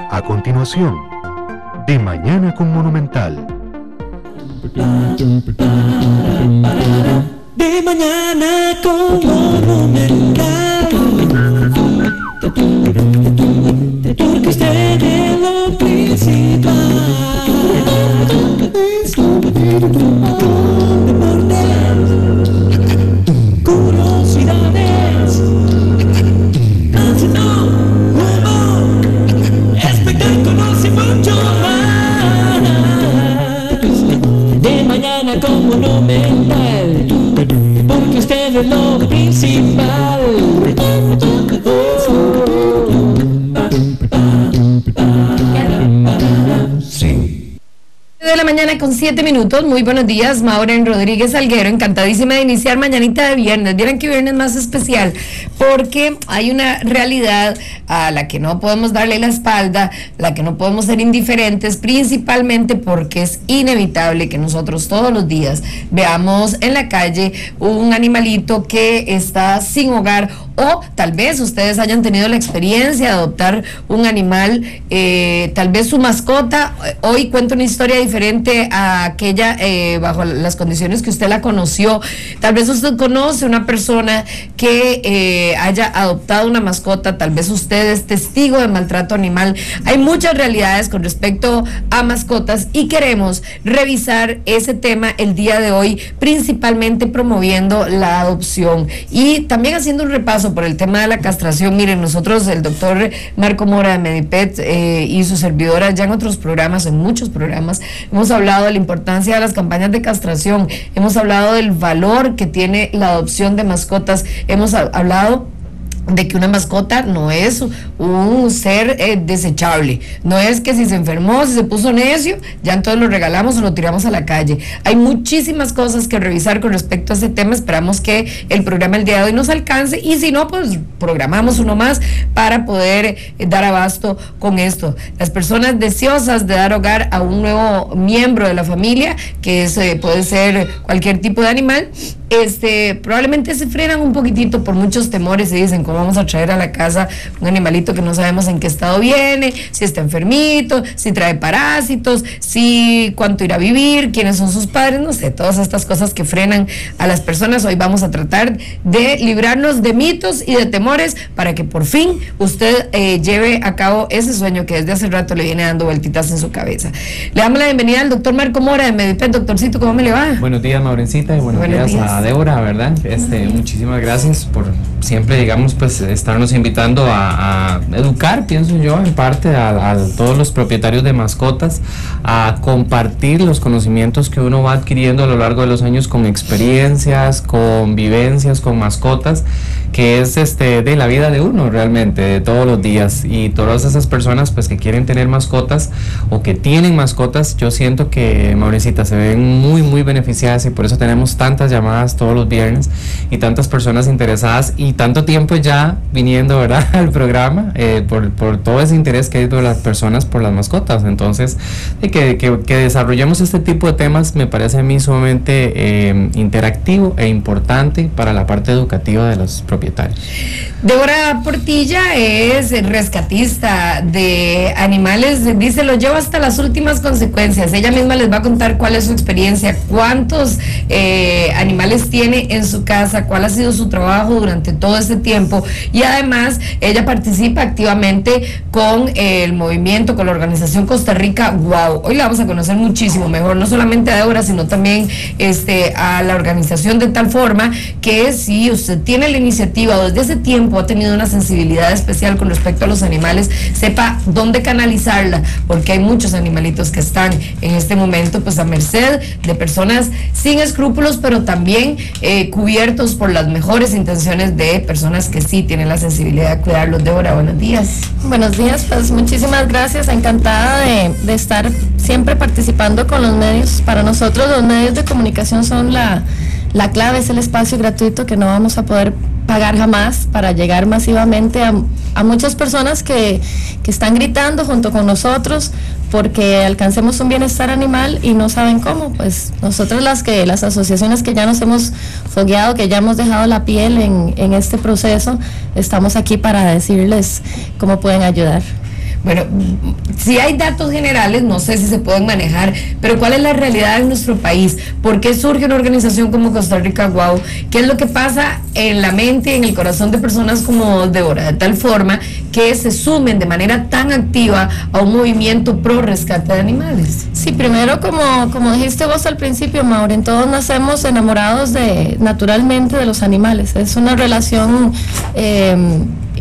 A continuación, De Mañana con Monumental. De mañana con Monumental, porque usted es lo principal. Curiosidades, canción, humor, espectáculos y mucho más. De mañana con Monumental, porque usted es lo principal. De la mañana con 7 minutos, muy buenos días, Maureen Rodríguez Alguero, encantadísima de iniciar mañanita de viernes. Vieran que viernes más especial, porque hay una realidad a la que no podemos darle la espalda, la que no podemos ser indiferentes, principalmente porque es inevitable que nosotros todos los días veamos en la calle un animalito que está sin hogar, o tal vez ustedes hayan tenido la experiencia de adoptar un animal, tal vez su mascota. Hoy cuento una historia diferente a aquella bajo las condiciones que usted la conoció. Tal vez usted conoce una persona que haya adoptado una mascota, tal vez usted es testigo de maltrato animal. Hay muchas realidades con respecto a mascotas y queremos revisar ese tema el día de hoy, principalmente promoviendo la adopción y también haciendo un repaso por el tema de la castración. Miren, nosotros, el doctor Marco Mora de Medipet y su servidora, ya en otros programas, en muchos programas, hemos hablado de la importancia de las campañas de castración, hemos hablado del valor que tiene la adopción de mascotas, hemos hablado de que una mascota no es un ser desechable, no es que si se enfermó, si se puso necio, ya entonces lo regalamos o lo tiramos a la calle. Hay muchísimas cosas que revisar con respecto a ese tema. Esperamos que el programa el día de hoy nos alcance y si no, pues programamos uno más para poder dar abasto con esto. Las personas deseosas de dar hogar a un nuevo miembro de la familia, que es, puede ser cualquier tipo de animal, probablemente se frenan un poquitito por muchos temores y dicen, ¿cómo vamos a traer a la casa un animalito que no sabemos en qué estado viene, si está enfermito, si trae parásitos, si cuánto irá a vivir, quiénes son sus padres? No sé, todas estas cosas que frenan a las personas. Hoy vamos a tratar de librarnos de mitos y de temores para que por fin usted lleve a cabo ese sueño que desde hace rato le viene dando vueltitas en su cabeza. Le damos la bienvenida al doctor Marco Mora de Medipet. Doctorcito, ¿cómo me le va? Buenos días, Maurencita, y buenos días a Débora, ¿verdad? Muchísimas gracias por siempre, digamos, pues estarnos invitando a educar, pienso yo, en parte a todos los propietarios de mascotas, a compartir los conocimientos que uno va adquiriendo a lo largo de los años con experiencias, con vivencias, con mascotas, que es de la vida de uno realmente, de todos los días. Y todas esas personas pues que quieren tener mascotas o que tienen mascotas, yo siento que, Maurecita, se ven muy muy beneficiadas, y por eso tenemos tantas llamadas todos los viernes y tantas personas interesadas y tanto tiempo ya viniendo, ¿verdad?, al programa, por todo ese interés que hay de las personas por las mascotas. Entonces, que desarrollemos este tipo de temas me parece a mí sumamente interactivo e importante para la parte educativa de los propietarios. Débora Portilla es rescatista de animales, dice, lo llevo hasta las últimas consecuencias. Ella misma les va a contar cuál es su experiencia, cuántos animales tiene en su casa, cuál ha sido su trabajo durante todo este tiempo, y además ella participa activamente con el movimiento, con la organización Costa Rica Wow. Hoy la vamos a conocer muchísimo mejor, no solamente a Débora, sino también a la organización, de tal forma que si usted tiene la iniciativa o desde hace tiempo ha tenido una sensibilidad especial con respecto a los animales, sepa dónde canalizarla, porque hay muchos animalitos que están en este momento pues a merced de personas sin escrúpulos, pero también cubiertos por las mejores intenciones de personas que sí tienen la sensibilidad de cuidarlos. Débora, buenos días. Buenos días, pues muchísimas gracias, encantada de estar siempre participando con los medios. Para nosotros los medios de comunicación son la clave, es el espacio gratuito que no vamos a poder pagar jamás para llegar masivamente a muchas personas que están gritando junto con nosotros porque alcancemos un bienestar animal y no saben cómo. Pues nosotros las asociaciones que ya nos hemos fogueado, que ya hemos dejado la piel en este proceso, estamos aquí para decirles cómo pueden ayudar. Bueno, si hay datos generales, no sé si se pueden manejar, pero ¿cuál es la realidad en nuestro país? ¿Por qué surge una organización como Costa Rica Wow? ¿Qué es lo que pasa en la mente y en el corazón de personas como Débora, de tal forma que se sumen de manera tan activa a un movimiento pro rescate de animales? Sí, primero, como dijiste vos al principio, Maureen, todos nacemos enamorados naturalmente de los animales. Es una relación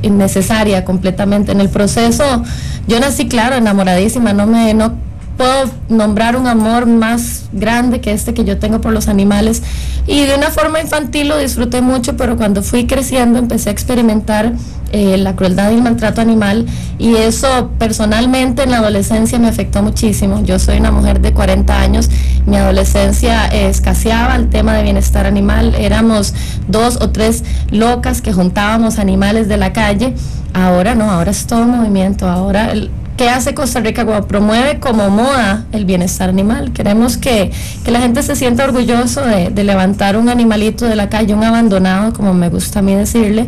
innecesaria completamente. En el proceso, yo nací, claro, enamoradísima, no puedo nombrar un amor más grande que este que yo tengo por los animales, y de una forma infantil lo disfruté mucho, pero cuando fui creciendo empecé a experimentar la crueldad y el maltrato animal, y eso personalmente en la adolescencia me afectó muchísimo. Yo soy una mujer de 40 años, mi adolescencia escaseaba el tema de bienestar animal, éramos 2 o 3 locas que juntábamos animales de la calle. Ahora no, ahora es todo movimiento. Ahora ¿qué hace Costa Rica Wow? Promueve como moda el bienestar animal. Queremos que la gente se sienta orgulloso de levantar un animalito de la calle, un abandonado, como me gusta a mí decirle.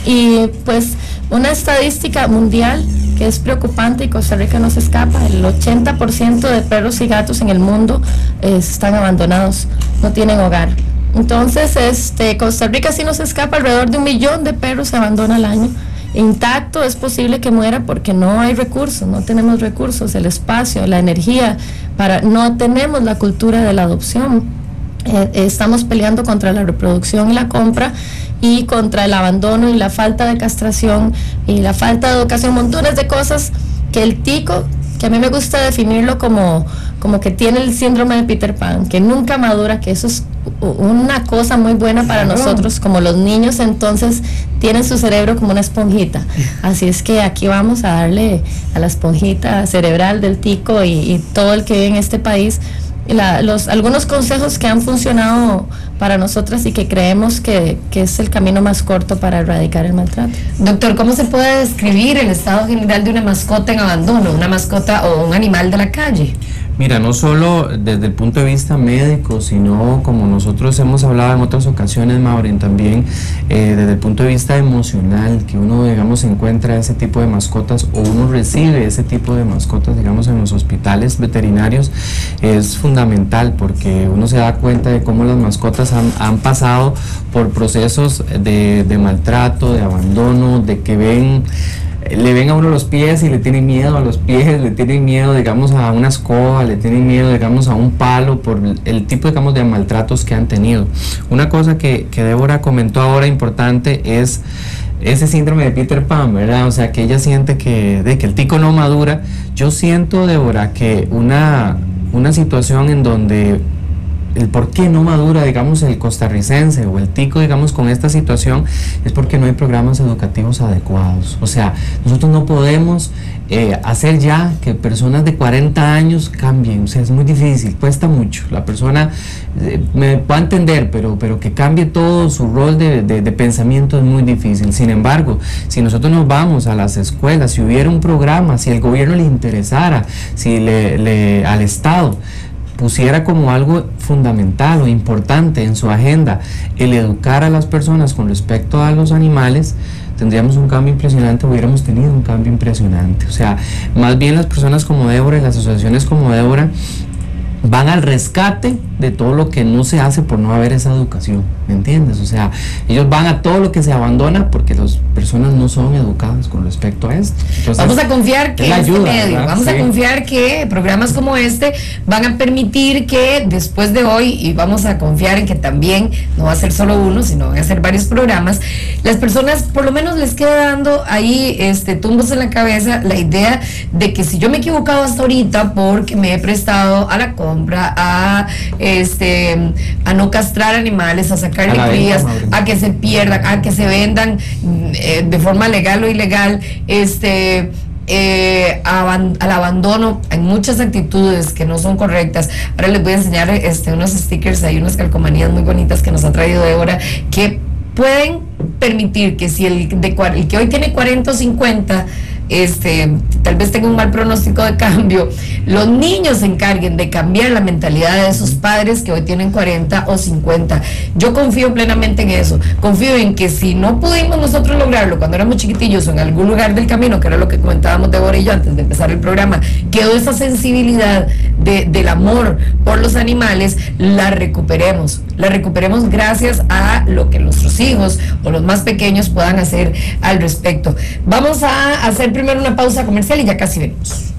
Y pues una estadística mundial que es preocupante, y Costa Rica no se escapa: el 80% de perros y gatos en el mundo están abandonados, no tienen hogar. Entonces, Costa Rica sí no se escapa. Alrededor de 1 millón de perros se abandona al año. Intacto es posible que muera porque no hay recursos, no tenemos recursos, el espacio, la energía, no tenemos la cultura de la adopción. Estamos peleando contra la reproducción y la compra, y contra el abandono y la falta de castración y la falta de educación, montones de cosas que el tico, que a mí me gusta definirlo como que tiene el síndrome de Peter Pan, que nunca madura, que eso es una cosa muy buena para nosotros como los niños. Entonces tienen su cerebro como una esponjita, así es que aquí vamos a darle a la esponjita cerebral del tico y todo el que vive en este país algunos consejos que han funcionado para nosotras y que creemos que es el camino más corto para erradicar el maltrato. Doctor, ¿cómo se puede describir el estado general de una mascota en abandono, una mascota o un animal de la calle? Mira, no solo desde el punto de vista médico, sino como nosotros hemos hablado en otras ocasiones, Maureen, también desde el punto de vista emocional, que uno, digamos, encuentra ese tipo de mascotas o uno recibe ese tipo de mascotas, digamos, en los hospitales veterinarios, es fundamental, porque uno se da cuenta de cómo las mascotas han pasado por procesos de maltrato, de abandono, de que le ven a uno los pies y le tienen miedo a los pies, le tienen miedo, digamos, a una escoba, le tienen miedo, digamos, a un palo, por el tipo, digamos, de maltratos que han tenido. Una cosa que Débora comentó ahora importante es ese síndrome de Peter Pan, ¿verdad? O sea, que ella siente que el tico no madura. Yo siento, Débora, que una situación en donde el por qué no madura, digamos, el costarricense o el tico, digamos, con esta situación, es porque no hay programas educativos adecuados. O sea, nosotros no podemos hacer ya que personas de 40 años cambien. O sea, es muy difícil, cuesta mucho. La persona me va a entender, pero que cambie todo su rol de pensamiento es muy difícil. Sin embargo, si nosotros nos vamos a las escuelas, si hubiera un programa, si el gobierno le interesara, si al Estado pusiera como algo fundamental o importante en su agenda el educar a las personas con respecto a los animales, tendríamos un cambio impresionante, hubiéramos tenido un cambio impresionante. O sea, más bien las personas como Débora y las asociaciones como Débora van al rescate de todo lo que no se hace por no haber esa educación, ¿me entiendes? O sea, ellos van a todo lo que se abandona porque las personas no son educadas con respecto a esto. Entonces, vamos a confiar que vamos a confiar que programas como este van a permitir que después de hoy, y vamos a confiar en que también no va a ser solo uno, sino van a ser varios programas, las personas por lo menos les queda dando ahí tumbos en la cabeza la idea de que si yo me he equivocado hasta ahorita porque me he prestado a la compra, a no castrar animales, a sacarle crías, a que se pierdan, a que se vendan de forma legal o ilegal, al abandono, hay muchas actitudes que no son correctas. Ahora les voy a enseñar unos stickers, hay unas calcomanías muy bonitas que nos ha traído Débora, que pueden permitir que si el que hoy tiene 40 o 50 tal vez tenga un mal pronóstico de cambio, los niños se encarguen de cambiar la mentalidad de esos padres que hoy tienen 40 o 50. Yo confío plenamente en eso, confío en que si no pudimos nosotros lograrlo cuando éramos chiquitillos o en algún lugar del camino, que era lo que comentábamos Débora y yo antes de empezar el programa, quedó esa sensibilidad del amor por los animales, la recuperemos gracias a lo que nuestros hijos o los más pequeños puedan hacer al respecto. Vamos a hacer primero una pausa comercial y ya casi venimos.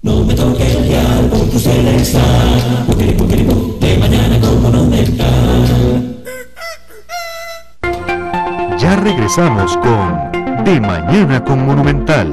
No me toque el dial, porque usted está de mañana con Monumental. Ya regresamos con De Mañana con Monumental.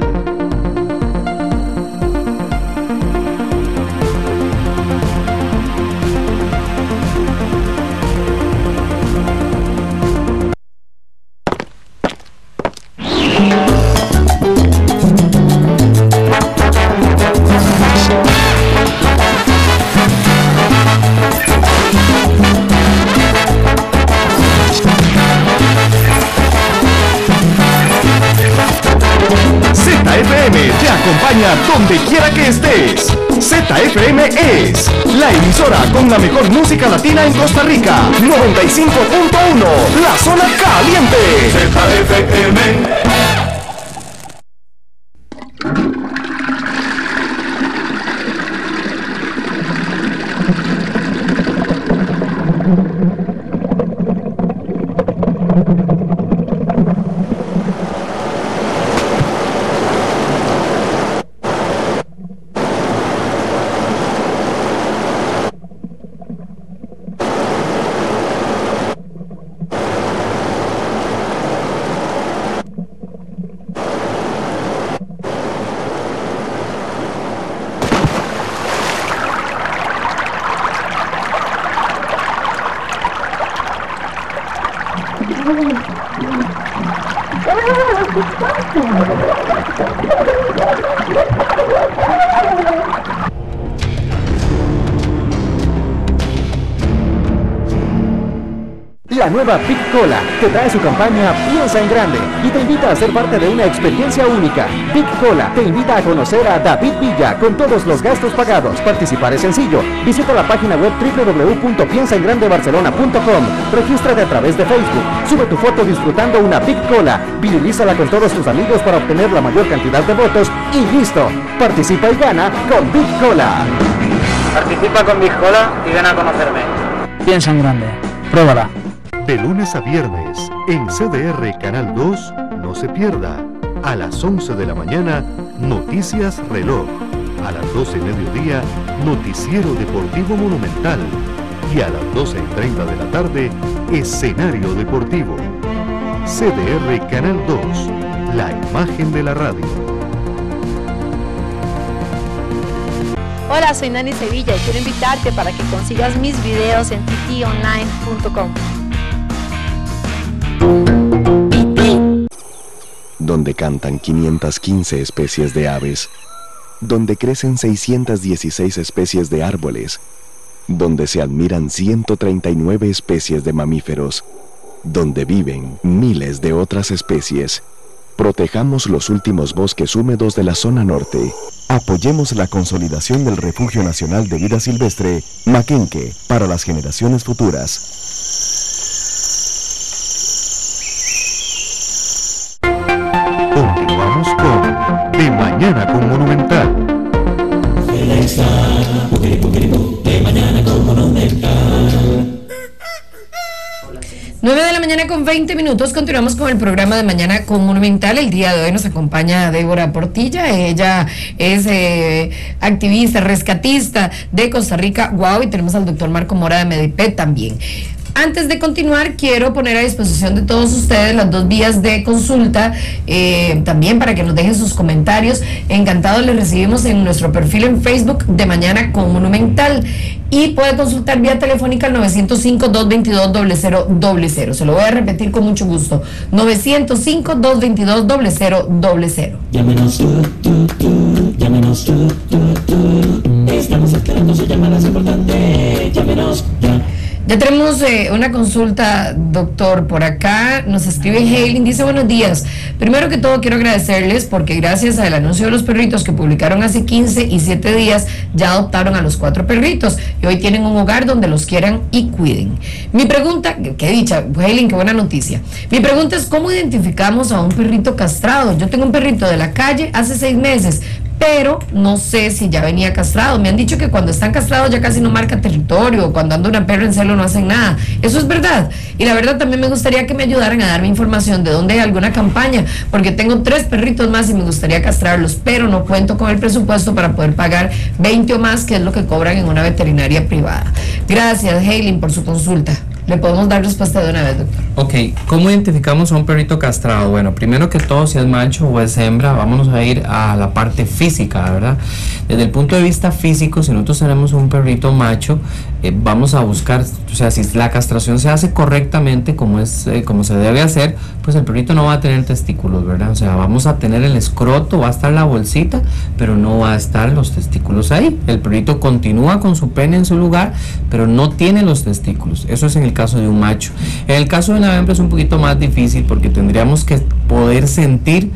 Donde quiera que estés, ZFM es la emisora con la mejor música latina en Costa Rica. 95.1, la zona caliente. ZFM. La nueva Big Cola te trae su campaña Piensa en Grande y te invita a ser parte de una experiencia única. Big Cola te invita a conocer a David Villa con todos los gastos pagados. Participar es sencillo. Visita la página web www.piensaengrandebarcelona.com. Regístrate a través de Facebook. Sube tu foto disfrutando una Big Cola. Viralízala con todos tus amigos para obtener la mayor cantidad de votos y listo. Participa y gana con Big Cola. Participa con Big Cola y ven a conocerme. Piensa en Grande. Pruébala. De lunes a viernes, en CDR Canal 2, no se pierda. A las 11 de la mañana, Noticias Reloj. A las 12:00 PM, Noticiero Deportivo Monumental. Y a las 12:30 de la tarde, Escenario Deportivo. CDR Canal 2, la imagen de la radio. Hola, soy Nani Sevilla y quiero invitarte para que consigas mis videos en titionline.com. Donde cantan 515 especies de aves, donde crecen 616 especies de árboles, donde se admiran 139 especies de mamíferos, donde viven miles de otras especies. Protejamos los últimos bosques húmedos de la zona norte. Apoyemos la consolidación del Refugio Nacional de Vida Silvestre, Maquenque, para las generaciones futuras. Continuamos con De Mañana con Monumental. De mañana con Monumental. 9 de la mañana con 20 minutos, continuamos con el programa de Mañana con Monumental. El día de hoy nos acompaña Débora Portilla, ella es activista, rescatista de Costa Rica, y tenemos al doctor Marco Mora de Medipet también. Antes de continuar, quiero poner a disposición de todos ustedes las dos vías de consulta, también para que nos dejen sus comentarios. Encantados les recibimos en nuestro perfil en Facebook de Mañana con Monumental. Y puede consultar vía telefónica al 905-222-0000. Se lo voy a repetir con mucho gusto. 905-222-0000. Llámenos llámenos Estamos esperando su llamada, es importante. Llámenos ya. Ya tenemos una consulta, doctor, por acá nos escribe Hailing, dice buenos días. Primero que todo quiero agradecerles porque gracias al anuncio de los perritos que publicaron hace 15 y 7 días ya adoptaron a los 4 perritos y hoy tienen un hogar donde los quieran y cuiden. Mi pregunta, qué dicha, Hailing, qué buena noticia. Mi pregunta es ¿cómo identificamos a un perrito castrado? Yo tengo un perrito de la calle hace 6 meses, pero no sé si ya venía castrado. Me han dicho que cuando están castrados ya casi no marca territorio, cuando anda una perra en celo no hacen nada. Eso es verdad. Y la verdad también me gustaría que me ayudaran a darme información de dónde hay alguna campaña, porque tengo 3 perritos más y me gustaría castrarlos, pero no cuento con el presupuesto para poder pagar 20 o más, que es lo que cobran en una veterinaria privada. Gracias, Hailing, por su consulta. Le podemos dar respuesta de una vez, doctor. Ok, ¿cómo identificamos a un perrito castrado? Bueno, primero que todo, si es macho o es hembra, vámonos a ir a la parte física, ¿verdad? Desde el punto de vista físico, si nosotros tenemos un perrito macho, vamos a buscar, o sea, si la castración se hace correctamente, como se debe hacer, pues el perrito no va a tener testículos, ¿verdad? O sea, vamos a tener el escroto, va a estar la bolsita, pero no va a estar los testículos ahí. El perrito continúa con su pene en su lugar, pero no tiene los testículos. Eso es en el caso de un macho. En el caso de una hembra es un poquito más difícil porque tendríamos que poder sentir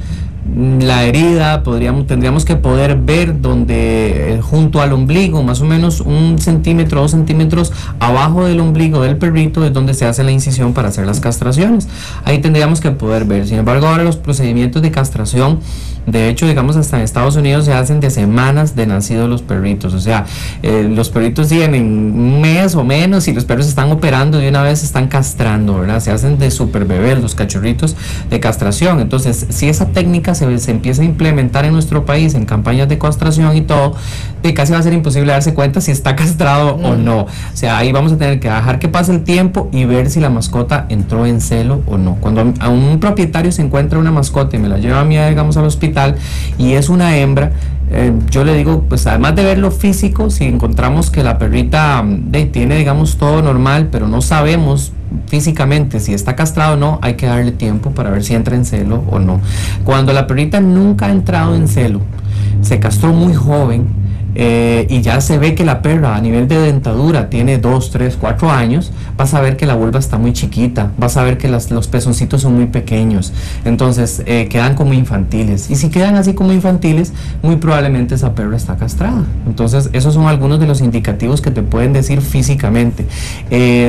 la herida, tendríamos que poder ver donde junto al ombligo, más o menos 1 centímetro, 2 centímetros abajo del ombligo del perrito es donde se hace la incisión para hacer las castraciones. Ahí tendríamos que poder ver. Sin embargo, ahora los procedimientos de castración, de hecho, digamos, hasta en Estados Unidos se hacen de semanas de nacidos los perritos. O sea, los perritos tienen un mes o menos y los perros están operando y una vez se están castrando, ¿verdad? Se hacen de super bebés los cachorritos de castración. Entonces, si esa técnica se empieza a implementar en nuestro país en campañas de castración y todo, casi va a ser imposible darse cuenta si está castrado o no. O sea, ahí vamos a tener que dejar que pase el tiempo y ver si la mascota entró en celo o no. Cuando a un propietario se encuentra una mascota y me la lleva a mí, digamos, al hospital y es una hembra, yo le digo, pues además de ver lo físico, si encontramos que la perrita tiene, digamos, todo normal, pero no sabemos físicamente si está castrado o no, hay que darle tiempo para ver si entra en celo o no. Cuando la perrita nunca ha entrado en celo, se castró muy joven, y ya se ve que la perra a nivel de dentadura tiene 2, 3, 4 años, vas a ver que la vulva está muy chiquita, vas a ver que los pezoncitos son muy pequeños, entonces quedan como infantiles, y si quedan así como infantiles, muy probablemente esa perra está castrada. Entonces esos son algunos de los indicativos que te pueden decir físicamente.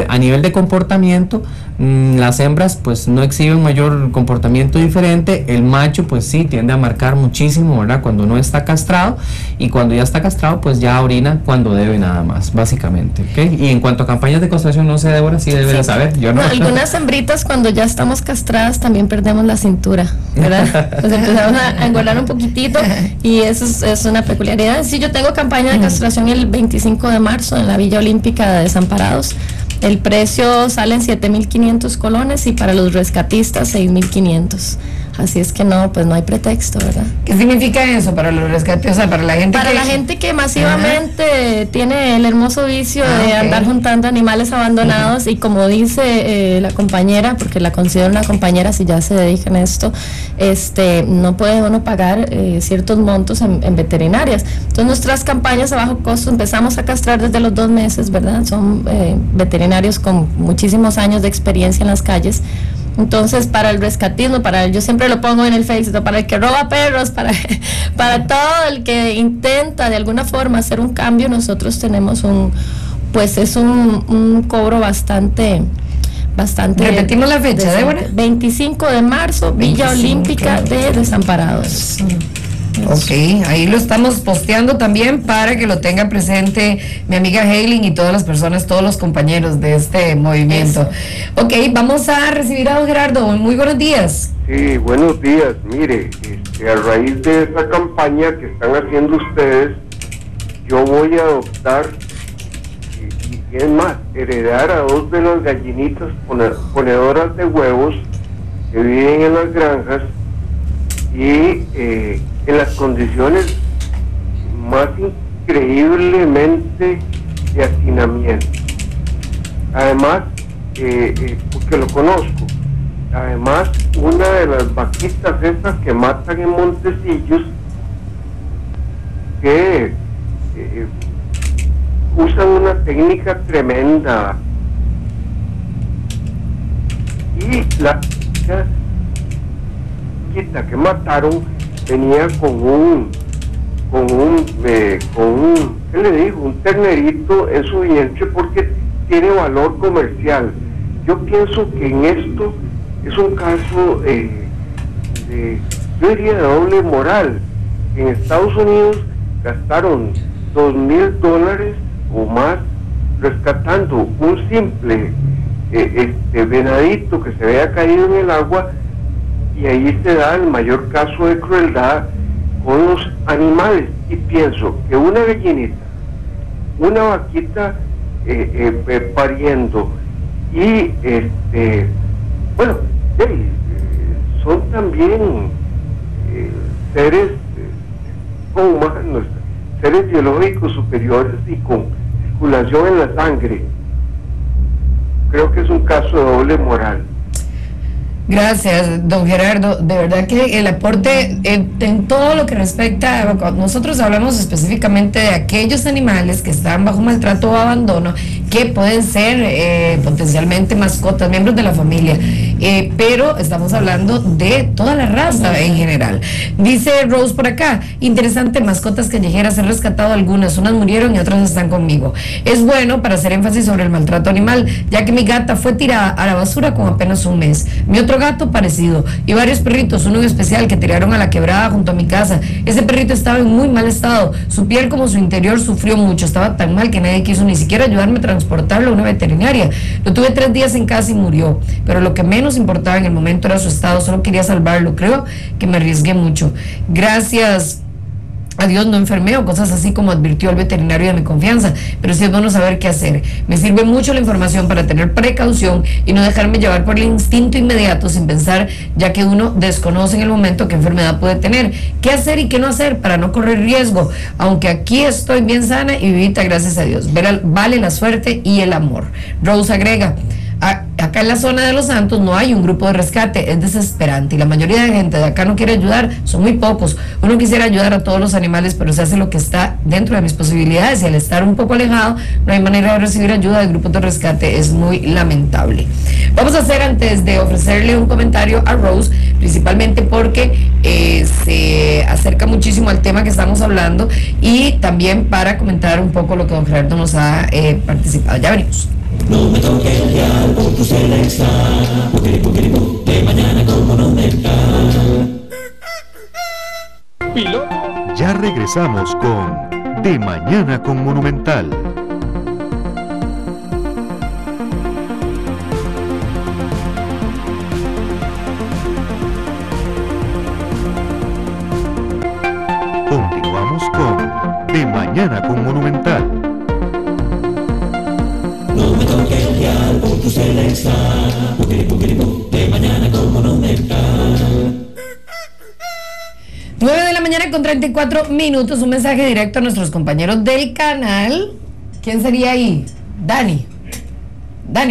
A nivel de comportamiento, las hembras pues no exhiben mayor comportamiento diferente, el macho pues sí tiende a marcar muchísimo, ¿verdad? Cuando no está castrado, y cuando ya está castrado pues ya orina cuando debe nada más, básicamente, ¿ok? Y en cuanto a campañas de castración, no sé, Débora, si debe de saber, yo no. Algunas hembritas cuando ya estamos castradas también perdemos la cintura, ¿verdad? Pues empezamos a engordar un poquitito y eso es una peculiaridad. Sí, yo tengo campaña de castración el 25 de marzo en la Villa Olímpica de Desamparados. El precio sale en 7.500 colones y para los rescatistas 6.500. Así es que no, pues no hay pretexto, ¿verdad? ¿Qué significa eso para los rescates? O sea, para la gente la gente que masivamente tiene el hermoso vicio de andar juntando animales abandonados y como dice la compañera, porque la considero una compañera si ya se dedica en esto, no puede uno pagar ciertos montos en veterinarias. Entonces nuestras campañas a bajo costo empezamos a castrar desde los 2 meses, ¿verdad? Son veterinarios con muchísimos años de experiencia en las calles. Entonces, para el rescatismo, yo siempre lo pongo en el Facebook, para el que roba perros, para todo el que intenta de alguna forma hacer un cambio, nosotros tenemos un cobro bastante. Repetimos la fecha, Débora. 25 de marzo, Villa Olímpica de Desamparados. Ok, ahí lo estamos posteando también para que lo tenga presente mi amiga Hailing y todas las personas, todos los compañeros de este movimiento. Eso. Ok, vamos a recibir a don Gerardo. Muy buenos días. Sí, buenos días. Mire, a raíz de esa campaña que están haciendo ustedes, yo voy a adoptar y es más, heredar a 2 de las gallinitas ponedoras de huevos que viven en las granjas y en las condiciones más increíblemente de hacinamiento. Además, porque lo conozco, además una de las vaquitas estas que matan en Montecillos, que usan una técnica tremenda Y la chiquita que mataron venía con un ¿qué le digo? Un ternerito en su vientre porque tiene valor comercial. Yo pienso que en esto es un caso yo diría de doble moral. En Estados Unidos gastaron $2,000 o más rescatando un simple venadito que se había caído en el agua, y ahí se da el mayor caso de crueldad con los animales. Y pienso que una gallinita, una vaquita pariendo y bueno, son también seres humanos, seres biológicos superiores y con circulación en la sangre. Creo que es un caso de doble moral. Gracias, don Gerardo. De verdad que el aporte en todo lo que respecta, nosotros hablamos específicamente de aquellos animales que están bajo maltrato o abandono, que pueden ser potencialmente mascotas, miembros de la familia, pero estamos hablando de toda la raza en general. Dice Rose por acá, interesante, mascotas callejeras, he rescatado algunas, unas murieron y otras están conmigo. Es bueno para hacer énfasis sobre el maltrato animal, ya que mi gata fue tirada a la basura con apenas un mes. Mi otro gato parecido y varios perritos, uno en especial que tiraron a la quebrada junto a mi casa. Ese perrito estaba en muy mal estado, su piel como su interior sufrió mucho, estaba tan mal que nadie quiso ni siquiera ayudarme a transportarlo a una veterinaria. Lo tuve 3 días en casa y murió, pero lo que menos importaba en el momento era su estado, solo quería salvarlo. Creo que me arriesgué mucho. Gracias a Dios no enfermé o cosas así como advirtió el veterinario de mi confianza, pero sí es bueno saber qué hacer. Me sirve mucho la información para tener precaución y no dejarme llevar por el instinto inmediato sin pensar, ya que uno desconoce en el momento qué enfermedad puede tener, qué hacer y qué no hacer para no correr riesgo, aunque aquí estoy bien sana y vivita, gracias a Dios. Vale la suerte y el amor. Rose agrega, acá en la zona de Los Santos no hay un grupo de rescate, es desesperante y la mayoría de gente de acá no quiere ayudar, son muy pocos. Uno quisiera ayudar a todos los animales, pero se hace lo que está dentro de mis posibilidades y al estar un poco alejado no hay manera de recibir ayuda de grupos de rescate, es muy lamentable. Vamos a hacer, antes de ofrecerle un comentario a Rose, principalmente porque se acerca muchísimo al tema que estamos hablando y también para comentar un poco lo que don Gerardo nos ha participado. Ya venimos. No me toque el dial por tu Selecta, de mañana como no me está. Ya regresamos con De Mañana con Monumental. Continuamos con De Mañana con Monumental. No me toque el dial por tu Selecta, de mañana como no me está. 9 de la mañana con 34 minutos, un mensaje directo a nuestros compañeros del canal. ¿Quién sería ahí? Dani,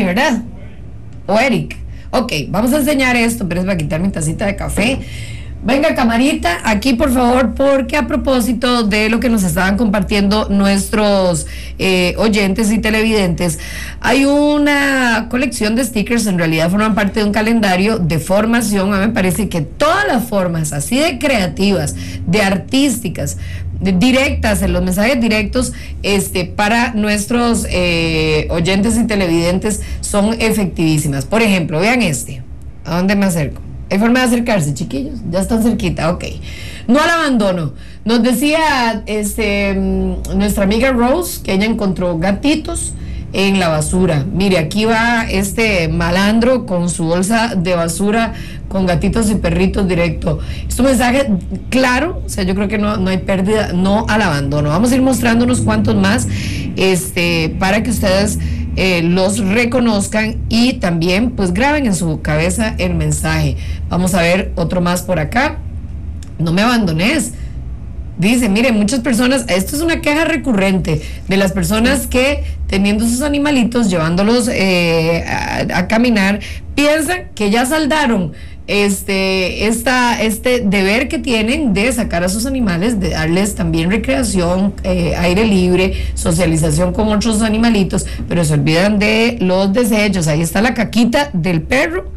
¿verdad? O Eric. Ok, vamos a enseñar esto, pero es para quitar mi tacita de café. Venga, camarita, aquí por favor, porque a propósito de lo que nos estaban compartiendo nuestros oyentes y televidentes, hay una colección de stickers, en realidad forman parte de un calendario de formación. A mí me parece que todas las formas así de creativas, de artísticas, de directas, en los mensajes directos para nuestros oyentes y televidentes son efectivísimas. Por ejemplo, vean ¿a dónde me acerco? ¿Hay forma de acercarse, chiquillos? Ya están cerquita, ok. No al abandono. Nos decía nuestra amiga Rose que ella encontró gatitos en la basura. Mire, aquí va este malandro con su bolsa de basura con gatitos y perritos directo. Es un mensaje claro, o sea, yo creo que no hay pérdida, no al abandono. Vamos a ir mostrando unos cuantos más para que ustedes los reconozcan y también pues graben en su cabeza el mensaje. Vamos a ver otro más por acá. No me abandones. Dice, mire, muchas personas, esto es una queja recurrente de las personas que teniendo sus animalitos, llevándolos a caminar, piensan que ya saldaron este deber que tienen de sacar a sus animales, de darles también recreación, aire libre, socialización con otros animalitos, pero se olvidan de los desechos. Ahí está la caquita del perro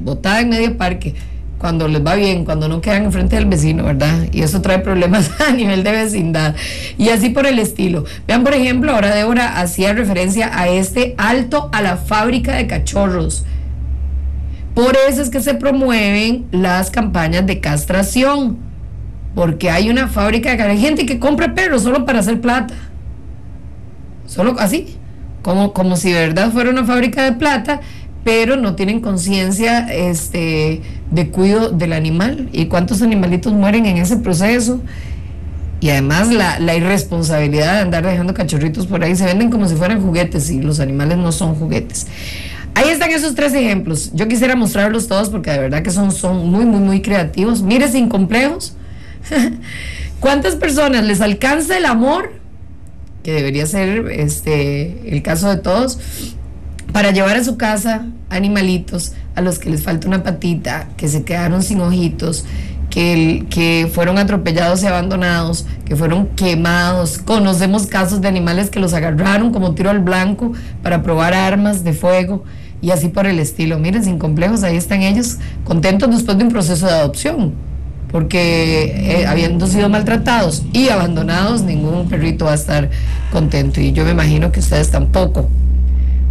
botada en medio parque, cuando les va bien, cuando no quedan enfrente del vecino, ¿verdad? Y eso trae problemas a nivel de vecindad. Y así por el estilo. Vean, por ejemplo, ahora Débora hacía referencia a este alto a la fábrica de cachorros. Por eso es que se promueven las campañas de castración, porque hay una fábrica de cachorros. Hay gente que compra perros solo para hacer plata. Solo así, como si de verdad fuera una fábrica de plata, pero no tienen conciencia de cuidado del animal. ¿Y cuántos animalitos mueren en ese proceso? Y además la irresponsabilidad de andar dejando cachorritos por ahí. Se venden como si fueran juguetes y los animales no son juguetes. Ahí están esos 3 ejemplos. Yo quisiera mostrarlos todos porque de verdad que son muy, muy, muy creativos. Mire, sin complejos. ¿Cuántas personas les alcanza el amor? Que debería ser el caso de todos, para llevar a su casa animalitos a los que les falta una patita, que se quedaron sin ojitos, que fueron atropellados y abandonados, que fueron quemados. Conocemos casos de animales que los agarraron como tiro al blanco para probar armas de fuego y así por el estilo. Miren, sin complejos, ahí están ellos, contentos después de un proceso de adopción, porque habiendo sido maltratados y abandonados, ningún perrito va a estar contento, y yo me imagino que ustedes tampoco.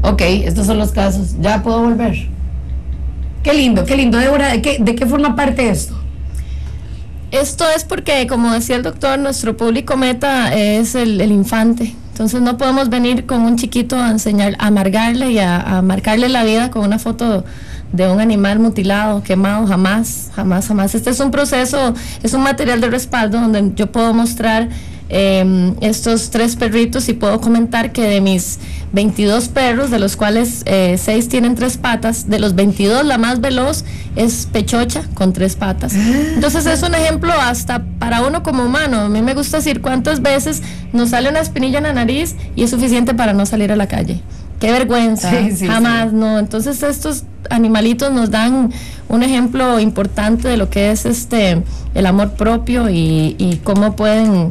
Ok, estos son los casos. ¿Ya puedo volver? Qué lindo, Débora. ¿De qué forma parte esto? Esto es porque, como decía el doctor, nuestro público meta es el infante. Entonces no podemos venir con un chiquito a enseñar, a amargarle y a marcarle la vida con una foto de un animal mutilado, quemado. Jamás. Este es un proceso, es un material de respaldo donde yo puedo mostrar estos 3 perritos, y puedo comentar que de mis 22 perros, de los cuales 6 tienen 3 patas, de los 22 la más veloz es Pechocha con 3 patas. Entonces es un ejemplo hasta para uno como humano. A mí me gusta decir cuántas veces nos sale una espinilla en la nariz y es suficiente para no salir a la calle. Qué vergüenza, jamás. No. Entonces estos animalitos nos dan un ejemplo importante de lo que es el amor propio y cómo pueden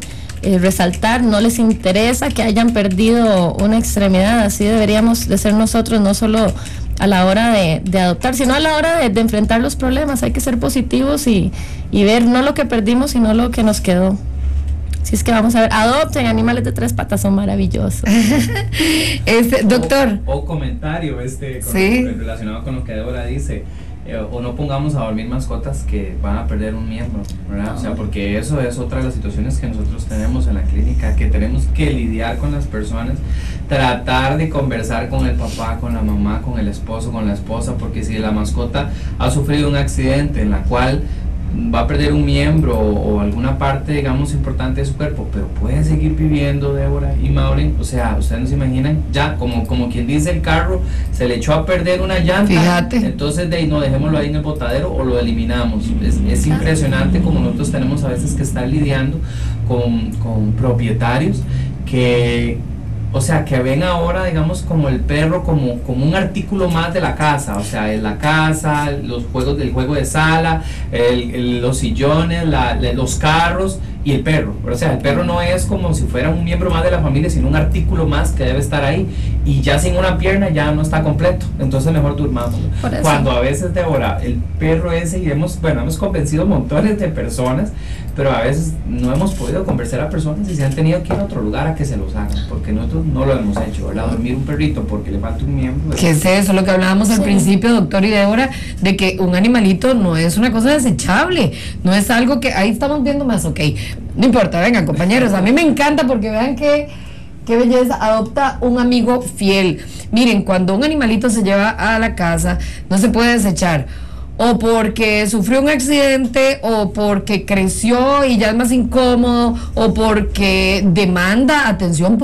resaltar. No les interesa que hayan perdido una extremidad. Así deberíamos de ser nosotros, no solo a la hora de adoptar, sino a la hora de enfrentar los problemas. Hay que ser positivos y ver no lo que perdimos, sino lo que nos quedó. Si es que vamos a ver, adopten animales de 3 patas, son maravillosos. Doctor. O comentario relacionado con lo que Débora dice. O no pongamos a dormir mascotas que van a perder un miembro, ¿verdad? O sea, porque eso es otra de las situaciones que nosotros tenemos en la clínica, que tenemos que lidiar con las personas, tratar de conversar con el papá, con la mamá, con el esposo, con la esposa, porque si la mascota ha sufrido un accidente en la cual va a perder un miembro o alguna parte, digamos, importante de su cuerpo, pero puede seguir viviendo, Débora y Maureen. O sea, ustedes no se imaginan, ya como quien dice, el carro se le echó a perder una llanta. Fíjate. Entonces no, dejémoslo ahí en el botadero o lo eliminamos. Es impresionante como nosotros tenemos a veces que estar lidiando con propietarios que, o sea, que ven ahora, digamos, como el perro como un artículo más de la casa. O sea, en la casa, los juegos del juego de sala, los sillones, los carros y el perro. O sea, el perro no es como si fuera un miembro más de la familia, sino un artículo más que debe estar ahí. Y ya sin una pierna ya no está completo. Entonces mejor durmamos. Cuando a veces, Débora, el perro ese, y hemos convencido montones de personas, pero a veces no hemos podido convencer a personas y se han tenido que ir a otro lugar a que se los hagan, porque nosotros no lo hemos hecho, ¿verdad? Dormir un perrito porque le falta un miembro. ¿Qué es eso? Lo que hablábamos al principio, doctor y Débora, de que un animalito no es una cosa desechable, no es algo que, ahí estamos viendo más, ok, no importa, vengan compañeros, a mí me encanta porque vean qué belleza, adopta un amigo fiel. Miren, cuando un animalito se lleva a la casa, no se puede desechar, o porque sufrió un accidente, o porque creció y ya es más incómodo, o porque demanda atención,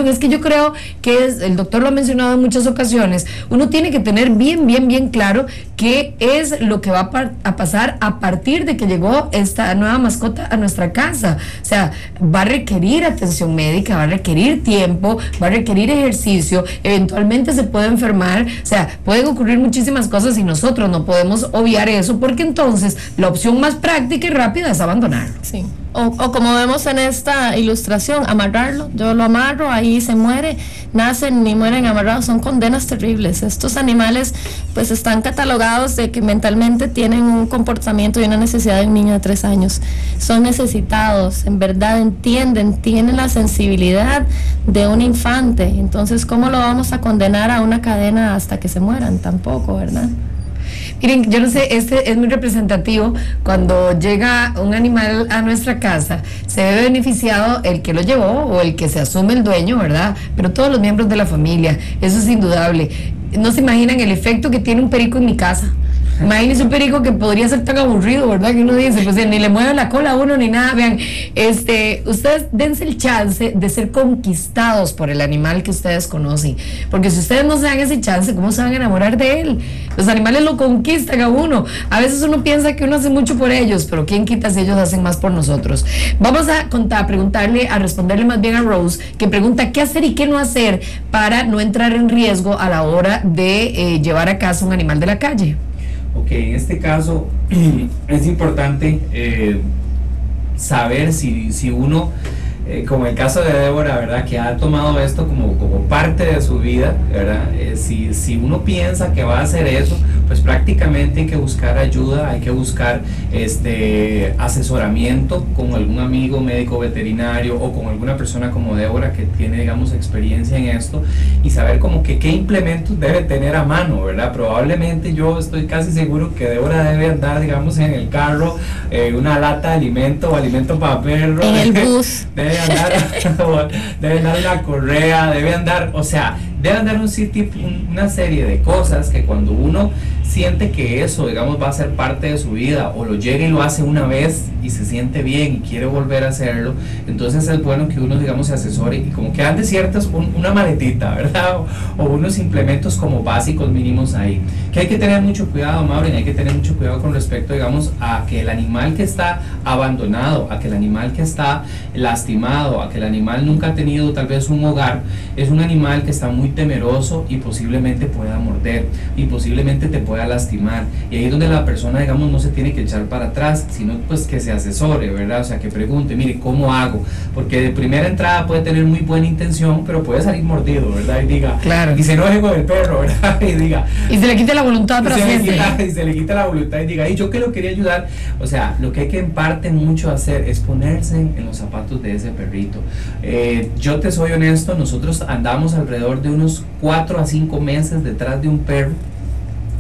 Es que yo creo que el doctor lo ha mencionado en muchas ocasiones, uno tiene que tener bien claro qué es lo que va a pasar a partir de que llegó esta nueva mascota a nuestra casa. O sea, va a requerir atención médica, va a requerir tiempo, va a requerir ejercicio, eventualmente se puede enfermar, o sea, pueden ocurrir muchísimas cosas y nosotros no podemos podemos obviar eso, porque entonces la opción más práctica y rápida es abandonarlo. Sí. O como vemos en esta ilustración, amarrarlo. Yo lo amarro, ahí se muere, nacen ni mueren amarrados, son condenas terribles. Estos animales pues están catalogados de que mentalmente tienen un comportamiento y una necesidad de un niño de 3 años. Son necesitados, en verdad entienden, tienen la sensibilidad de un infante. Entonces, ¿cómo lo vamos a condenar a una cadena hasta que se mueran? Tampoco, ¿verdad? Miren, yo no sé, este es muy representativo. Cuando llega un animal a nuestra casa, se ve beneficiado el que lo llevó o el que se asume el dueño, ¿verdad? Pero todos los miembros de la familia, eso es indudable. No se imaginan el efecto que tiene un perico en mi casa. Imagínense un perico que podría ser tan aburrido, ¿verdad? Que uno dice, pues ni le mueve la cola a uno ni nada. Vean, ustedes dense el chance de ser conquistados por el animal que ustedes conocen, porque si ustedes no se dan ese chance, ¿cómo se van a enamorar de él? Los animales lo conquistan a uno. A veces uno piensa que uno hace mucho por ellos, pero ¿quién quita si ellos hacen más por nosotros? Vamos a responderle más bien a Rose, que pregunta qué hacer y qué no hacer para no entrar en riesgo a la hora de llevar a casa un animal de la calle. Ok, en este caso es importante saber si uno, como el caso de Débora, ¿verdad?, que ha tomado esto como parte de su vida, ¿verdad? Si uno piensa que va a hacer eso, pues prácticamente hay que buscar ayuda, hay que buscar asesoramiento con algún amigo médico veterinario o con alguna persona como Débora que tiene, digamos, experiencia en esto, y saber como que qué implementos debe tener a mano, ¿verdad? Probablemente yo estoy casi seguro que Débora debe andar, digamos, en el carro, una lata de alimento o alimento para perro. En el bus. Debe andar la correa, debe andar una serie de cosas que cuando uno siente que eso, digamos, va a ser parte de su vida, o lo llega y lo hace una vez y se siente bien y quiere volver a hacerlo, entonces es bueno que uno, digamos, se asesore y como que ande ciertas, una maletita, ¿verdad? O unos implementos como básicos mínimos ahí. Que hay que tener mucho cuidado, Maureen, hay que tener mucho cuidado con respecto, digamos, a que el animal que está abandonado, a que el animal que está lastimado, a que el animal nunca ha tenido tal vez un hogar, es un animal que está muy temeroso y posiblemente pueda morder y posiblemente te pueda lastimar, y ahí es donde la persona, digamos, no se tiene que echar para atrás, sino pues que se asesore, ¿verdad? O sea, que pregunte, mire, ¿cómo hago? Porque de primera entrada puede tener muy buena intención, pero puede salir mordido, ¿verdad? Y diga, claro, y se enoje con el perro, ¿verdad? Y diga, y se le quite la voluntad para siempre. Y se le quita la voluntad y diga, y yo que lo quería ayudar. O sea, lo que hay que en parte mucho hacer es ponerse en los zapatos de ese perrito. Yo te soy honesto, nosotros andamos alrededor de unos 4 a 5 meses detrás de un perro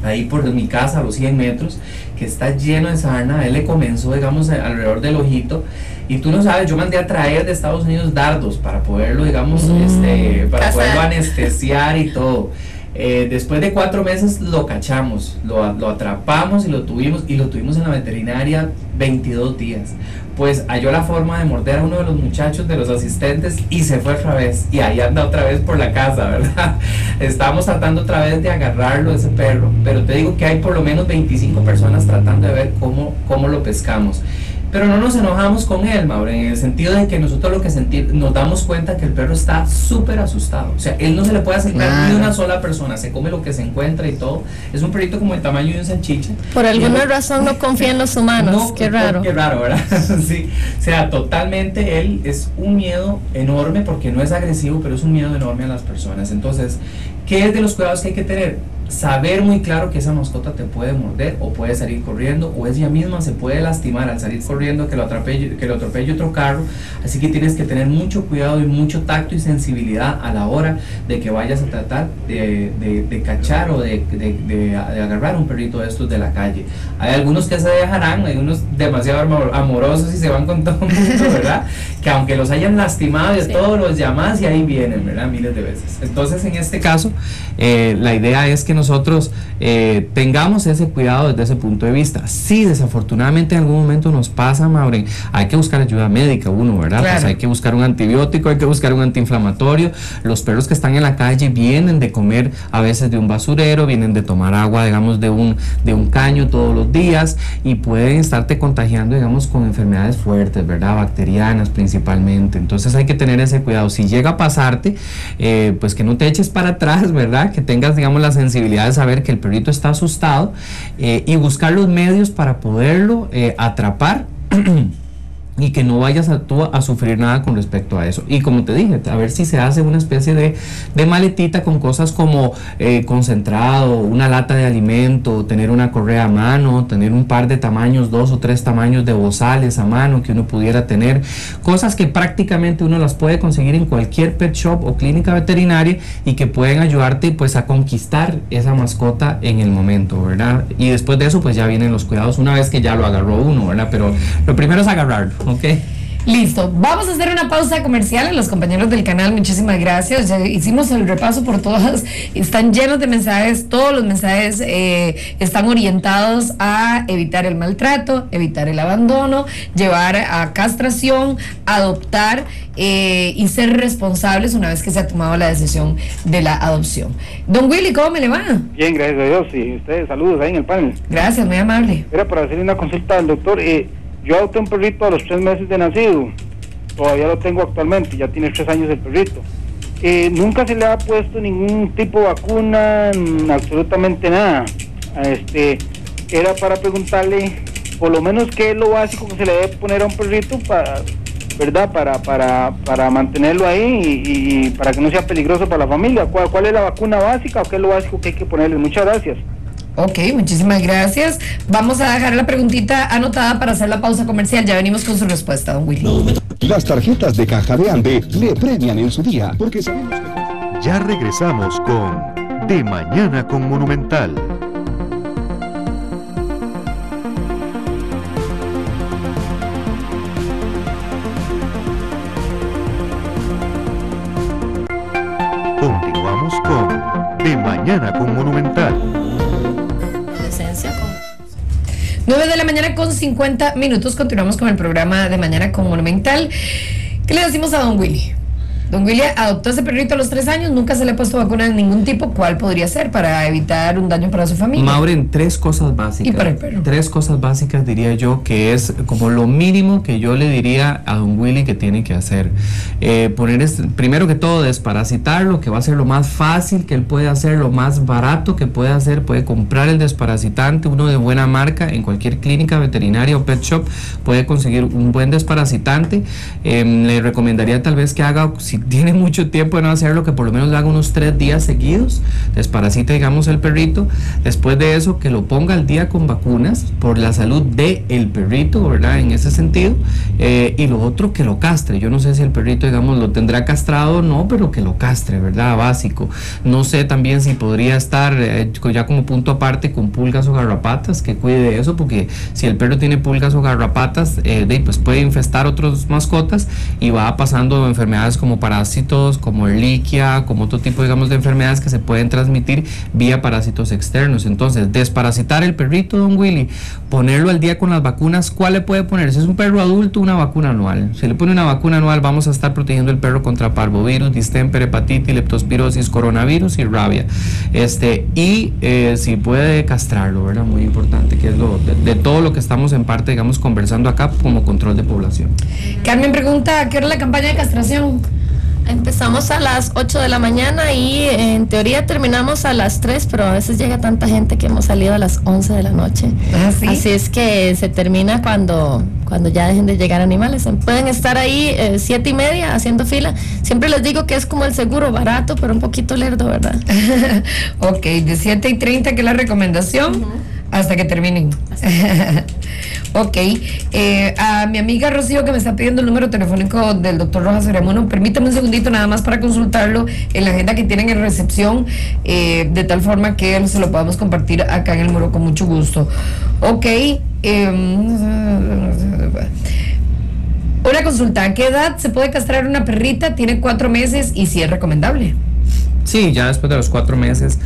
ahí por mi casa a los 100 metros, que está lleno de sarna. Él le comenzó, digamos, alrededor del ojito, y tú no sabes, yo mandé a traer de Estados Unidos dardos para poderlo, digamos, para poderlo anestesiar y todo. Después de 4 meses lo cachamos, lo atrapamos y lo tuvimos en la veterinaria 22 días. Pues halló la forma de morder a uno de los muchachos, de los asistentes, y se fue otra vez, y ahí anda otra vez por la casa, ¿verdad? Estamos tratando otra vez de agarrarlo, ese perro, pero te digo que hay por lo menos 25 personas tratando de ver cómo lo pescamos. Pero no nos enojamos con él, Maureen, en el sentido de que nosotros nos damos cuenta que el perro está súper asustado. O sea, él no se le puede acercar ni una sola persona, se come lo que se encuentra y todo. Es un perrito como el tamaño de un salchicha. Por alguna razón no confía en los humanos, no, qué raro. Qué raro, ¿verdad? Sí, o sea, totalmente él es un miedo enorme, porque no es agresivo, pero es un miedo enorme a las personas. Entonces, ¿qué es de los cuidados que hay que tener? Saber muy claro que esa mascota te puede morder o puede salir corriendo, o ella misma se puede lastimar al salir corriendo, que lo atropelle otro carro. Así que tienes que tener mucho cuidado y mucho tacto y sensibilidad a la hora de que vayas a tratar de cachar o de agarrar un perrito de estos de la calle. Hay algunos que se dejarán, hay unos demasiado amorosos y se van con todo el mundo, ¿verdad? Que aunque los hayan lastimado de todos los llamas, y ahí vienen, ¿verdad? Miles de veces. Entonces, en este caso, la idea es que nosotros tengamos ese cuidado desde ese punto de vista. Si desafortunadamente en algún momento nos pasa, Maureen, hay que buscar ayuda médica, ¿verdad? Claro. Pues hay que buscar un antibiótico, hay que buscar un antiinflamatorio. Los perros que están en la calle vienen de comer a veces de un basurero, vienen de tomar agua, digamos, de un caño todos los días, y pueden estarte contagiando, digamos, con enfermedades fuertes, ¿verdad? Bacterianas principalmente. principalmente. Entonces hay que tener ese cuidado. Si llega a pasarte, pues que no te eches para atrás, ¿verdad? Que tengas, digamos, la sensibilidad de saber que el perrito está asustado y buscar los medios para poderlo atrapar y que no vayas tú a sufrir nada con respecto a eso. Y como te dije, a ver si se hace una especie de maletita con cosas como concentrado, una lata de alimento, tener una correa a mano, tener un par de tamaños, 2 o 3 tamaños de bozales a mano que uno pudiera tener, cosas que prácticamente uno las puede conseguir en cualquier pet shop o clínica veterinaria y que pueden ayudarte pues a conquistar esa mascota en el momento, ¿verdad? Y después de eso pues ya vienen los cuidados una vez que ya lo agarró uno, ¿verdad? Pero lo primero es agarrarlo. Ok. Listo, vamos a hacer una pausa comercial. A los compañeros del canal, muchísimas gracias. Ya hicimos el repaso por todas, están llenos de mensajes, todos los mensajes están orientados a evitar el maltrato, evitar el abandono, llevar a castración, adoptar y ser responsables una vez que se ha tomado la decisión de la adopción. Don Willy, ¿cómo me le va? Bien, gracias a Dios, y ustedes, saludos ahí en el panel. Gracias, muy amable. Era para hacerle una consulta al doctor. Yo adopté un perrito a los 3 meses de nacido, todavía lo tengo actualmente, ya tiene 3 años el perrito. Nunca se le ha puesto ningún tipo de vacuna, absolutamente nada. Era para preguntarle, por lo menos, qué es lo básico que se le debe poner a un perrito para, ¿verdad? Para mantenerlo ahí y para que no sea peligroso para la familia. ¿Cuál es la vacuna básica o qué es lo básico que hay que ponerle? Muchas gracias. Ok, muchísimas gracias. Vamos a dejar la preguntita anotada para hacer la pausa comercial. Ya venimos con su respuesta, don Willy. Las tarjetas de Caja de Ande le premian en su día, porque sabemos que... Ya regresamos con De Mañana con Monumental. Continuamos con De Mañana con Monumental. 9 de la mañana con 50 minutos. Continuamos con el programa de Mañana con Monumental. ¿Qué le decimos a don Willy? Don Willy adoptó a ese perrito a los 3 años, nunca se le ha puesto vacuna de ningún tipo. ¿Cuál podría ser para evitar un daño para su familia? Maureen, 3 cosas básicas. Y para el perro. 3 cosas básicas diría yo que es como lo mínimo que yo le diría a don Willy que tiene que hacer. Primero que todo, desparasitarlo, que va a ser lo más fácil que él puede hacer, lo más barato que puede hacer. Puede comprar el desparasitante, uno de buena marca, en cualquier clínica veterinaria o pet shop puede conseguir un buen desparasitante. Le recomendaría tal vez que haga, si tiene mucho tiempo de no hacerlo, que por lo menos lo haga unos 3 días seguidos, desparasite, digamos, el perrito. Después de eso, que lo ponga al día con vacunas por la salud del perrito, ¿verdad? En ese sentido. Y lo otro, que lo castre. Yo no sé si el perrito, digamos, lo tendrá castrado o no, pero que lo castre, ¿verdad? Básico. No sé también si podría estar ya como punto aparte con pulgas o garrapatas, que cuide de eso, porque si el perro tiene pulgas o garrapatas, pues puede infestar otras mascotas y va pasando enfermedades como parásitos, como erliquia, como otro tipo, digamos, de enfermedades que se pueden transmitir vía parásitos externos. Entonces, desparasitar el perrito, don Willy, ponerlo al día con las vacunas. ¿Cuál le puede poner? Si es un perro adulto, una vacuna anual. Si le pone una vacuna anual, vamos a estar protegiendo el perro contra parvovirus, distemper, hepatitis, leptospirosis, coronavirus y rabia. Si puede castrarlo, ¿verdad? Muy importante, que es de todo lo que estamos en parte, digamos, conversando acá como control de población. Carmen pregunta, ¿qué era la campaña de castración? Empezamos a las 8 de la mañana y en teoría terminamos a las 3, pero a veces llega tanta gente que hemos salido a las 11 de la noche. ¿Ah, sí? Así es que se termina cuando ya dejen de llegar animales. Pueden estar ahí 7:30 haciendo fila. Siempre les digo que es como el seguro, barato, pero un poquito lerdo, ¿verdad? Ok, de 7:30, que es la recomendación, hasta que terminen. Ok, a mi amiga Rocío, que me está pidiendo el número telefónico del doctor Rojas Oramuno, permítame un segundito nada más para consultarlo en la agenda que tienen en recepción, de tal forma que se lo podamos compartir acá en el muro con mucho gusto. Ok, una consulta, ¿a qué edad se puede castrar una perrita? Tiene 4 meses y si es recomendable. Sí, ya después de los 4 meses,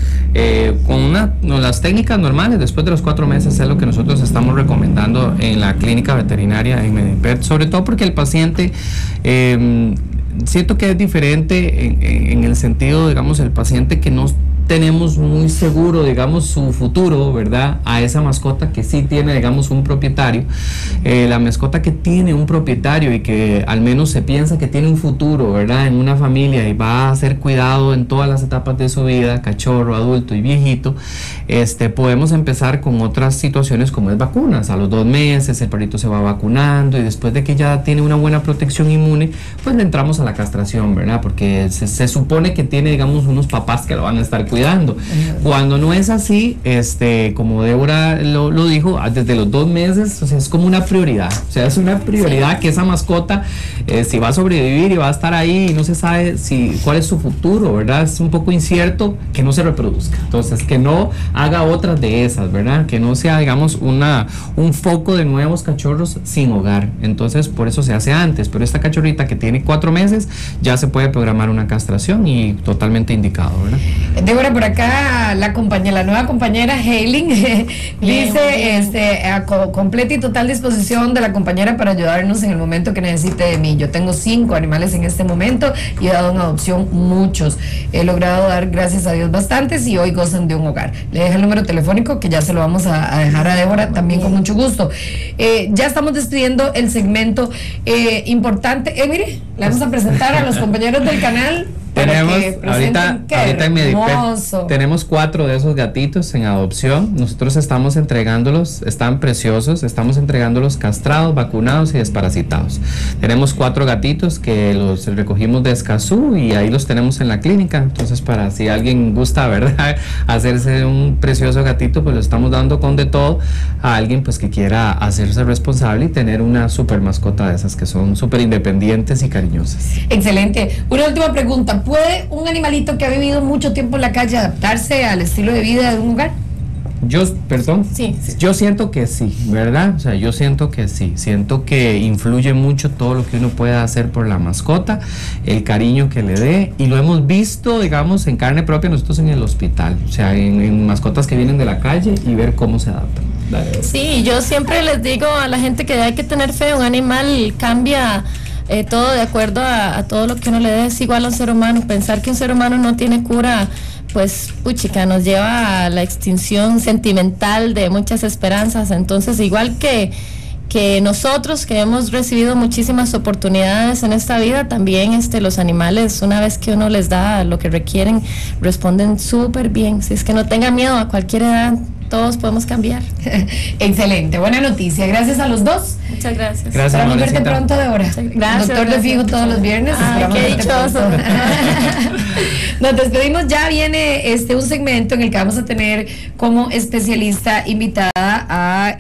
con las técnicas normales, después de los 4 meses es lo que nosotros estamos recomendando en la clínica veterinaria en Medipet, sobre todo porque el paciente, siento que es diferente en el sentido, digamos, el paciente que no tenemos muy seguro, digamos, su futuro, ¿verdad? A esa mascota que sí tiene, digamos, un propietario. La mascota que tiene un propietario y que al menos se piensa que tiene un futuro, ¿verdad? En una familia y va a ser cuidado en todas las etapas de su vida, cachorro, adulto y viejito, podemos empezar con otras situaciones como es vacunas. A los 2 meses el perrito se va vacunando y después de que ya tiene una buena protección inmune, pues le entramos a la castración, ¿verdad? Porque se supone que tiene, digamos, unos papás que lo van a estar cuidando. Cuando no es así, como Débora lo dijo, desde los 2 meses, o sea, es como una prioridad. O sea, es una prioridad que esa mascota, si va a sobrevivir y va a estar ahí y no se sabe cuál es su futuro, ¿verdad? Es un poco incierto, que no se reproduzca. Entonces, que no haga otras de esas, ¿verdad? Que no sea, digamos, un foco de nuevos cachorros sin hogar. Entonces, por eso se hace antes. Pero esta cachorrita que tiene 4 meses, ya se puede programar una castración y totalmente indicado, ¿verdad? Débora, por acá la nueva compañera Hailing dice, a completa y total disposición de la compañera para ayudarnos en el momento que necesite de mí. Yo tengo 5 animales en este momento y he dado en adopción muchos. He logrado dar, gracias a Dios, bastantes y hoy gozan de un hogar. Le dejo el número telefónico que ya se lo vamos a dejar a Débora también con mucho gusto. Ya estamos despidiendo el segmento importante. Mire, le vamos a presentar a los compañeros del canal. Tenemos ahorita en Medipet tenemos 4 de esos gatitos en adopción. Nosotros estamos entregándolos, están preciosos, estamos entregándolos castrados, vacunados y desparasitados. Tenemos 4 gatitos que los recogimos de Escazú y ahí los tenemos en la clínica. Entonces, para si alguien gusta, ¿verdad?, hacerse un precioso gatito, pues lo estamos dando con de todo a alguien pues que quiera hacerse responsable y tener una super mascota de esas que son súper independientes y cariñosas. Excelente. Una última pregunta. ¿Puede un animalito que ha vivido mucho tiempo en la calle adaptarse al estilo de vida de un hogar? Yo siento que sí, ¿verdad? O sea, yo siento que sí, siento que influye mucho todo lo que uno pueda hacer por la mascota, el cariño que le dé, y lo hemos visto, digamos, en carne propia nosotros en el hospital, o sea, en mascotas que vienen de la calle y ver cómo se adaptan. Sí, yo siempre les digo a la gente que hay que tener fe, un animal cambia todo de acuerdo a todo lo que uno le dé. Es igual a un ser humano. Pensar que un ser humano no tiene cura, pues puchica, nos lleva a la extinción sentimental de muchas esperanzas. Entonces, igual que nosotros, que hemos recibido muchísimas oportunidades en esta vida, también los animales, una vez que uno les da lo que requieren, responden súper bien. Si es que no tengan miedo, a cualquier edad todos podemos cambiar. Excelente, buena noticia. Gracias a los dos. Muchas gracias. Esperamos verte pronto, Débora. Gracias. Doctor de fijo todos los viernes. Qué dichoso. Nos despedimos. Ya viene un segmento en el que vamos a tener como especialista invitada a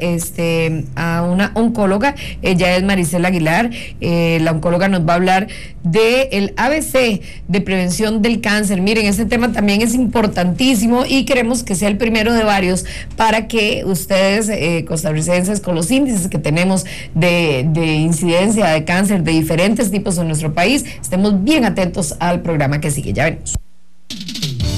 una oncóloga. Ella es Maricela Aguilar. La oncóloga nos va a hablar del ABC, de prevención del cáncer. Miren, este tema también es importantísimo y queremos que sea el primero de varios para que ustedes, costarricenses, con los índices que tenemos de incidencia de cáncer de diferentes tipos en nuestro país, estemos bien atentos al programa que sigue. Ya venimos.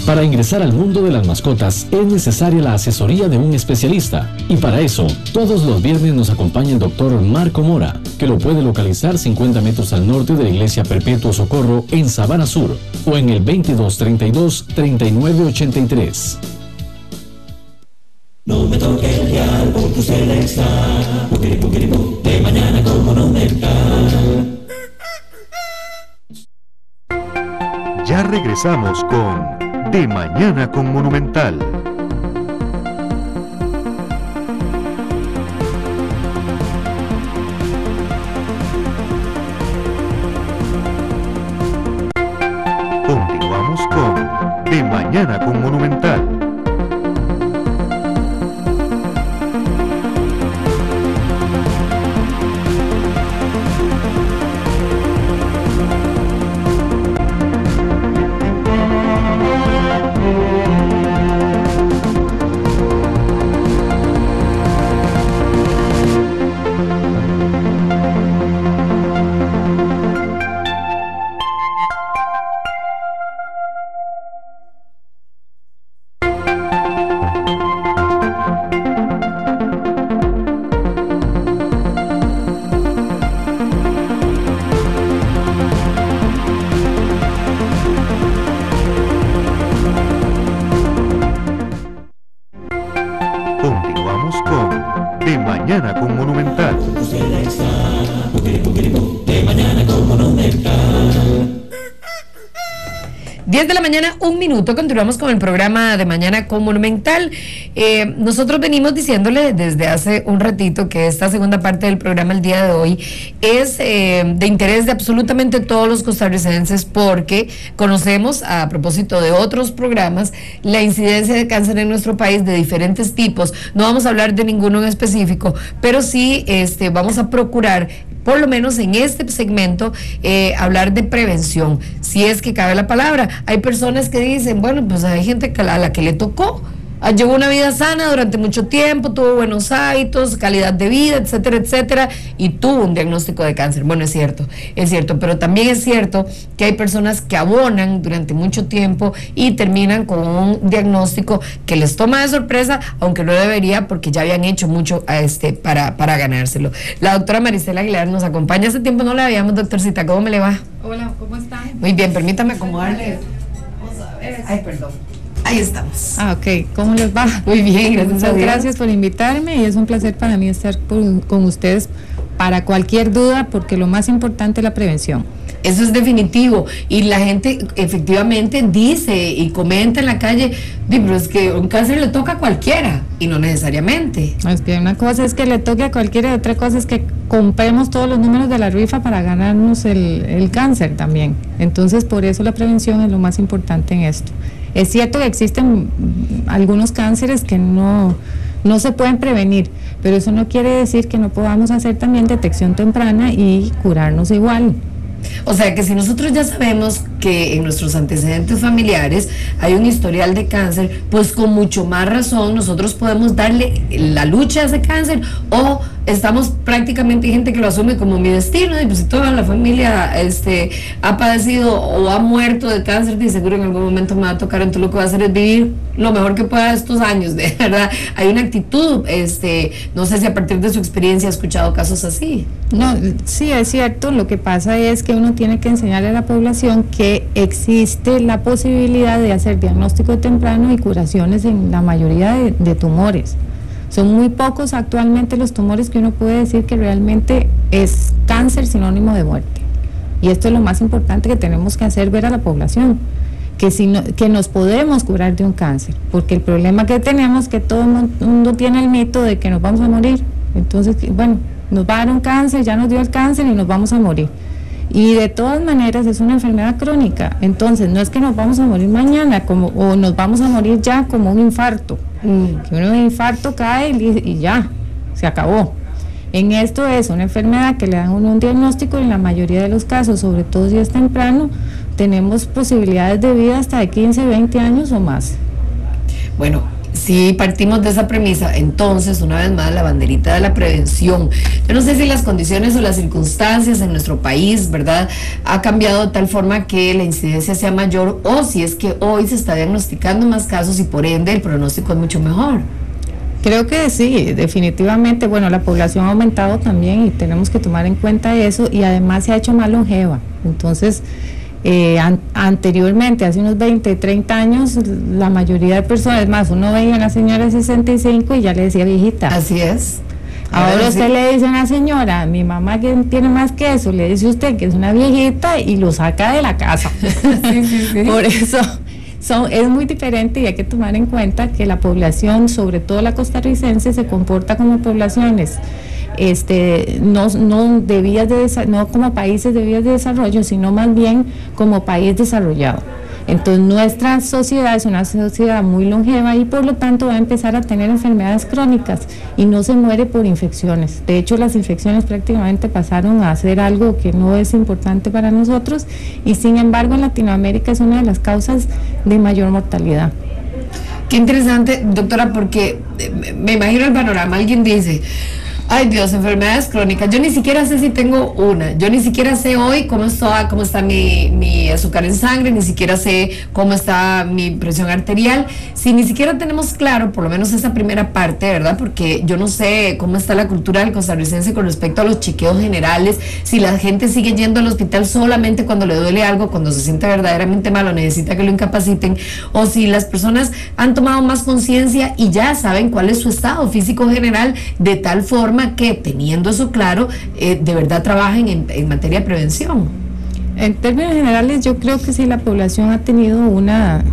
Para ingresar al mundo de las mascotas es necesaria la asesoría de un especialista, y para eso todos los viernes nos acompaña el doctor Marco Mora, que lo puede localizar 50 metros al norte de la Iglesia Perpetuo Socorro en Sabana Sur, o en el 2232-3983. No me toque el dial porque usted está de mañana con Monumental. Ya regresamos con De Mañana con Monumental. Continuamos con De Mañana con Monumental. 10 de la mañana, 1 minuto. Continuamos con el programa de Mañana con Monumental. Nosotros venimos diciéndole desde hace un ratito que esta segunda parte del programa el día de hoy es de interés de absolutamente todos los costarricenses, porque conocemos, a propósito de otros programas, la incidencia de cáncer en nuestro país de diferentes tipos. No vamos a hablar de ninguno en específico, pero sí vamos a procurar, por lo menos en este segmento, hablar de prevención, si es que cabe la palabra. Hay personas que dicen, bueno, pues hay gente a la que le tocó, llevó una vida sana durante mucho tiempo, tuvo buenos hábitos, calidad de vida, etcétera, etcétera, y tuvo un diagnóstico de cáncer. Bueno, es cierto, pero también es cierto que hay personas que abonan durante mucho tiempo y terminan con un diagnóstico que les toma de sorpresa, aunque no debería, porque ya habían hecho mucho para ganárselo. La doctora Maricela Aguilar nos acompaña. Hace tiempo no la veíamos, doctorcita. ¿Cómo me le va? Hola, ¿cómo están? Muy bien, permítame acomodarle. Vamos a ver. Ay, perdón. Ahí estamos. Ok, ¿cómo les va? Muy bien, gracias. Muchas gracias por invitarme y es un placer para mí estar con ustedes para cualquier duda, porque lo más importante es la prevención. Eso es definitivo, y la gente efectivamente dice y comenta en la calle, pero es que un cáncer le toca a cualquiera, y no necesariamente. Es que una cosa es que le toque a cualquiera y otra cosa es que compremos todos los números de la rifa para ganarnos el cáncer también. Entonces, por eso la prevención es lo más importante en esto. Es cierto que existen algunos cánceres que no se pueden prevenir, pero eso no quiere decir que no podamos hacer también detección temprana y curarnos igual. O sea que si nosotros ya sabemos que en nuestros antecedentes familiares hay un historial de cáncer, pues con mucho más razón nosotros podemos darle la lucha a ese cáncer, o estamos prácticamente, hay gente que lo asume como mi destino, y pues si toda la familia ha padecido o ha muerto de cáncer, y seguro en algún momento me va a tocar, entonces lo que voy a hacer es vivir lo mejor que pueda estos años, de verdad. Hay una actitud, no sé si a partir de su experiencia ha escuchado casos así. No, sí, es cierto. Lo que pasa es que uno tiene que enseñarle a la población que existe la posibilidad de hacer diagnóstico temprano y curaciones en la mayoría de tumores. Son muy pocos actualmente los tumores que uno puede decir que realmente es cáncer sinónimo de muerte. Y esto es lo más importante que tenemos que hacer ver a la población, que nos podemos curar de un cáncer, porque el problema que tenemos es que todo el mundo tiene el mito de que nos vamos a morir. Entonces, bueno, nos va a dar un cáncer, ya nos dio el cáncer y nos vamos a morir. Y de todas maneras es una enfermedad crónica, entonces no es que nos vamos a morir mañana o nos vamos a morir ya como un infarto, que un infarto cae y ya, se acabó. En esto es una enfermedad que le dan un diagnóstico, y en la mayoría de los casos, sobre todo si es temprano, tenemos posibilidades de vida hasta de 15, 20 años o más. Bueno, si partimos de esa premisa, entonces, una vez más, la banderita de la prevención. Yo no sé si las condiciones o las circunstancias en nuestro país, ¿verdad?, ha cambiado de tal forma que la incidencia sea mayor, o si es que hoy se está diagnosticando más casos y por ende el pronóstico es mucho mejor. Creo que sí, definitivamente. Bueno, la población ha aumentado también y tenemos que tomar en cuenta eso, y además se ha hecho más longeva. Entonces, anteriormente, hace unos 20, 30 años, la mayoría de personas, más uno veía a una señora de 65 y ya le decía viejita. Así es. Ahora usted le dice a una señora, mi mamá que tiene más que eso, le dice usted que es una viejita y lo saca de la casa. Sí. Por eso es muy diferente, y hay que tomar en cuenta que la población, sobre todo la costarricense, se comporta como poblaciones no como países de vías de desarrollo, sino más bien como país desarrollado. Entonces nuestra sociedad es una sociedad muy longeva y por lo tanto va a empezar a tener enfermedades crónicas y no se muere por infecciones. De hecho, las infecciones prácticamente pasaron a ser algo que no es importante para nosotros, y sin embargo en Latinoamérica es una de las causas de mayor mortalidad. Qué interesante, doctora, porque me imagino el panorama. Alguien dice, ay Dios, enfermedades crónicas, yo ni siquiera sé si tengo una, yo ni siquiera sé hoy cómo está mi azúcar en sangre, ni siquiera sé cómo está mi presión arterial. Si ni siquiera tenemos claro, por lo menos esa primera parte, ¿verdad? Porque yo no sé cómo está la cultura del costarricense con respecto a los chequeos generales, si la gente sigue yendo al hospital solamente cuando le duele algo, cuando se siente verdaderamente mal o necesita que lo incapaciten, o si las personas han tomado más conciencia y ya saben cuál es su estado físico general, de tal forma que, teniendo eso claro, de verdad trabajen en materia de prevención. En términos generales, yo creo que sí, la población ha tenido una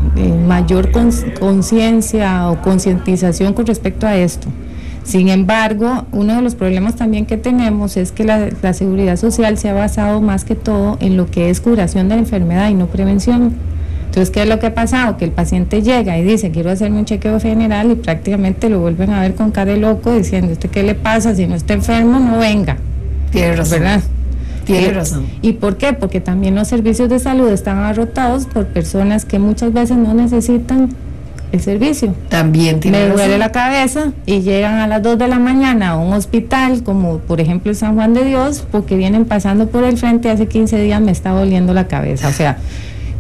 mayor conciencia o concientización con respecto a esto. Sin embargo, uno de los problemas también que tenemos es que la seguridad social se ha basado más que todo en lo que es curación de la enfermedad y no prevención. Entonces, ¿qué es lo que ha pasado? Que el paciente llega y dice, quiero hacerme un chequeo general, y prácticamente lo vuelven a ver con cara de loco diciendo, ¿usted qué le pasa? Si no está enfermo, no venga. Tiene razón. ¿Verdad? Tiene razón. ¿Y por qué? Porque también los servicios de salud están abarrotados por personas que muchas veces no necesitan el servicio. También tiene razón. Me duele razón. la cabeza y llegan a las 2 de la mañana a un hospital, como por ejemplo el San Juan de Dios, porque vienen pasando por el frente, hace 15 días me está doliendo la cabeza. O sea,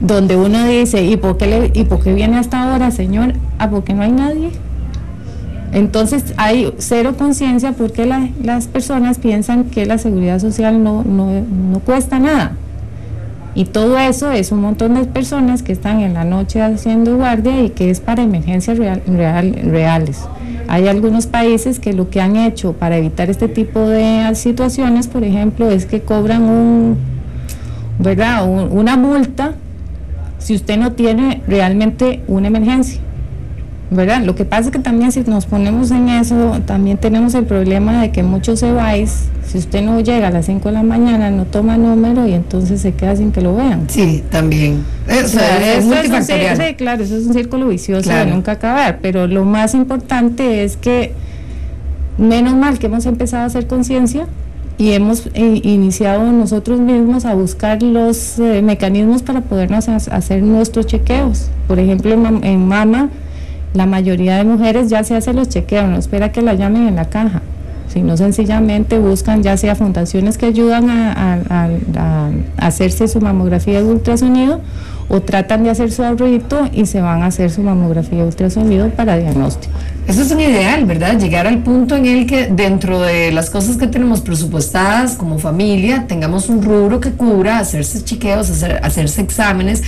donde uno dice, ¿y por qué viene hasta ahora, señor? Porque no hay nadie. Entonces hay cero conciencia porque las personas piensan que la seguridad social no cuesta nada. Y todo eso es un montón de personas que están en la noche haciendo guardia y que es para emergencias reales. Hay algunos países que lo que han hecho para evitar este tipo de situaciones, por ejemplo, es que cobran una multa si usted no tiene realmente una emergencia, ¿verdad? Lo que pasa es que también si nos ponemos en eso, también tenemos el problema de que muchos EVAIS, si usted no llega a las 5 de la mañana, no toma número y entonces se queda sin que lo vean. Sí, también. Es multifactorial. Sí, claro, eso es un círculo vicioso claro, de nunca acabar, pero lo más importante es que, menos mal que hemos empezado a hacer conciencia y hemos iniciado nosotros mismos a buscar los mecanismos para podernos hacer nuestros chequeos. Por ejemplo, en mama, la mayoría de mujeres ya se hace los chequeos, no espera que la llamen en la caja, sino sencillamente buscan ya sea fundaciones que ayudan a hacerse su mamografía de ultrasonido, o tratan de hacer su ahorrito y se van a hacer su mamografía de ultrasonido para diagnóstico. Eso es un ideal, ¿verdad? Llegar al punto en el que dentro de las cosas que tenemos presupuestadas como familia, tengamos un rubro que cubra hacerse chequeos, hacerse exámenes,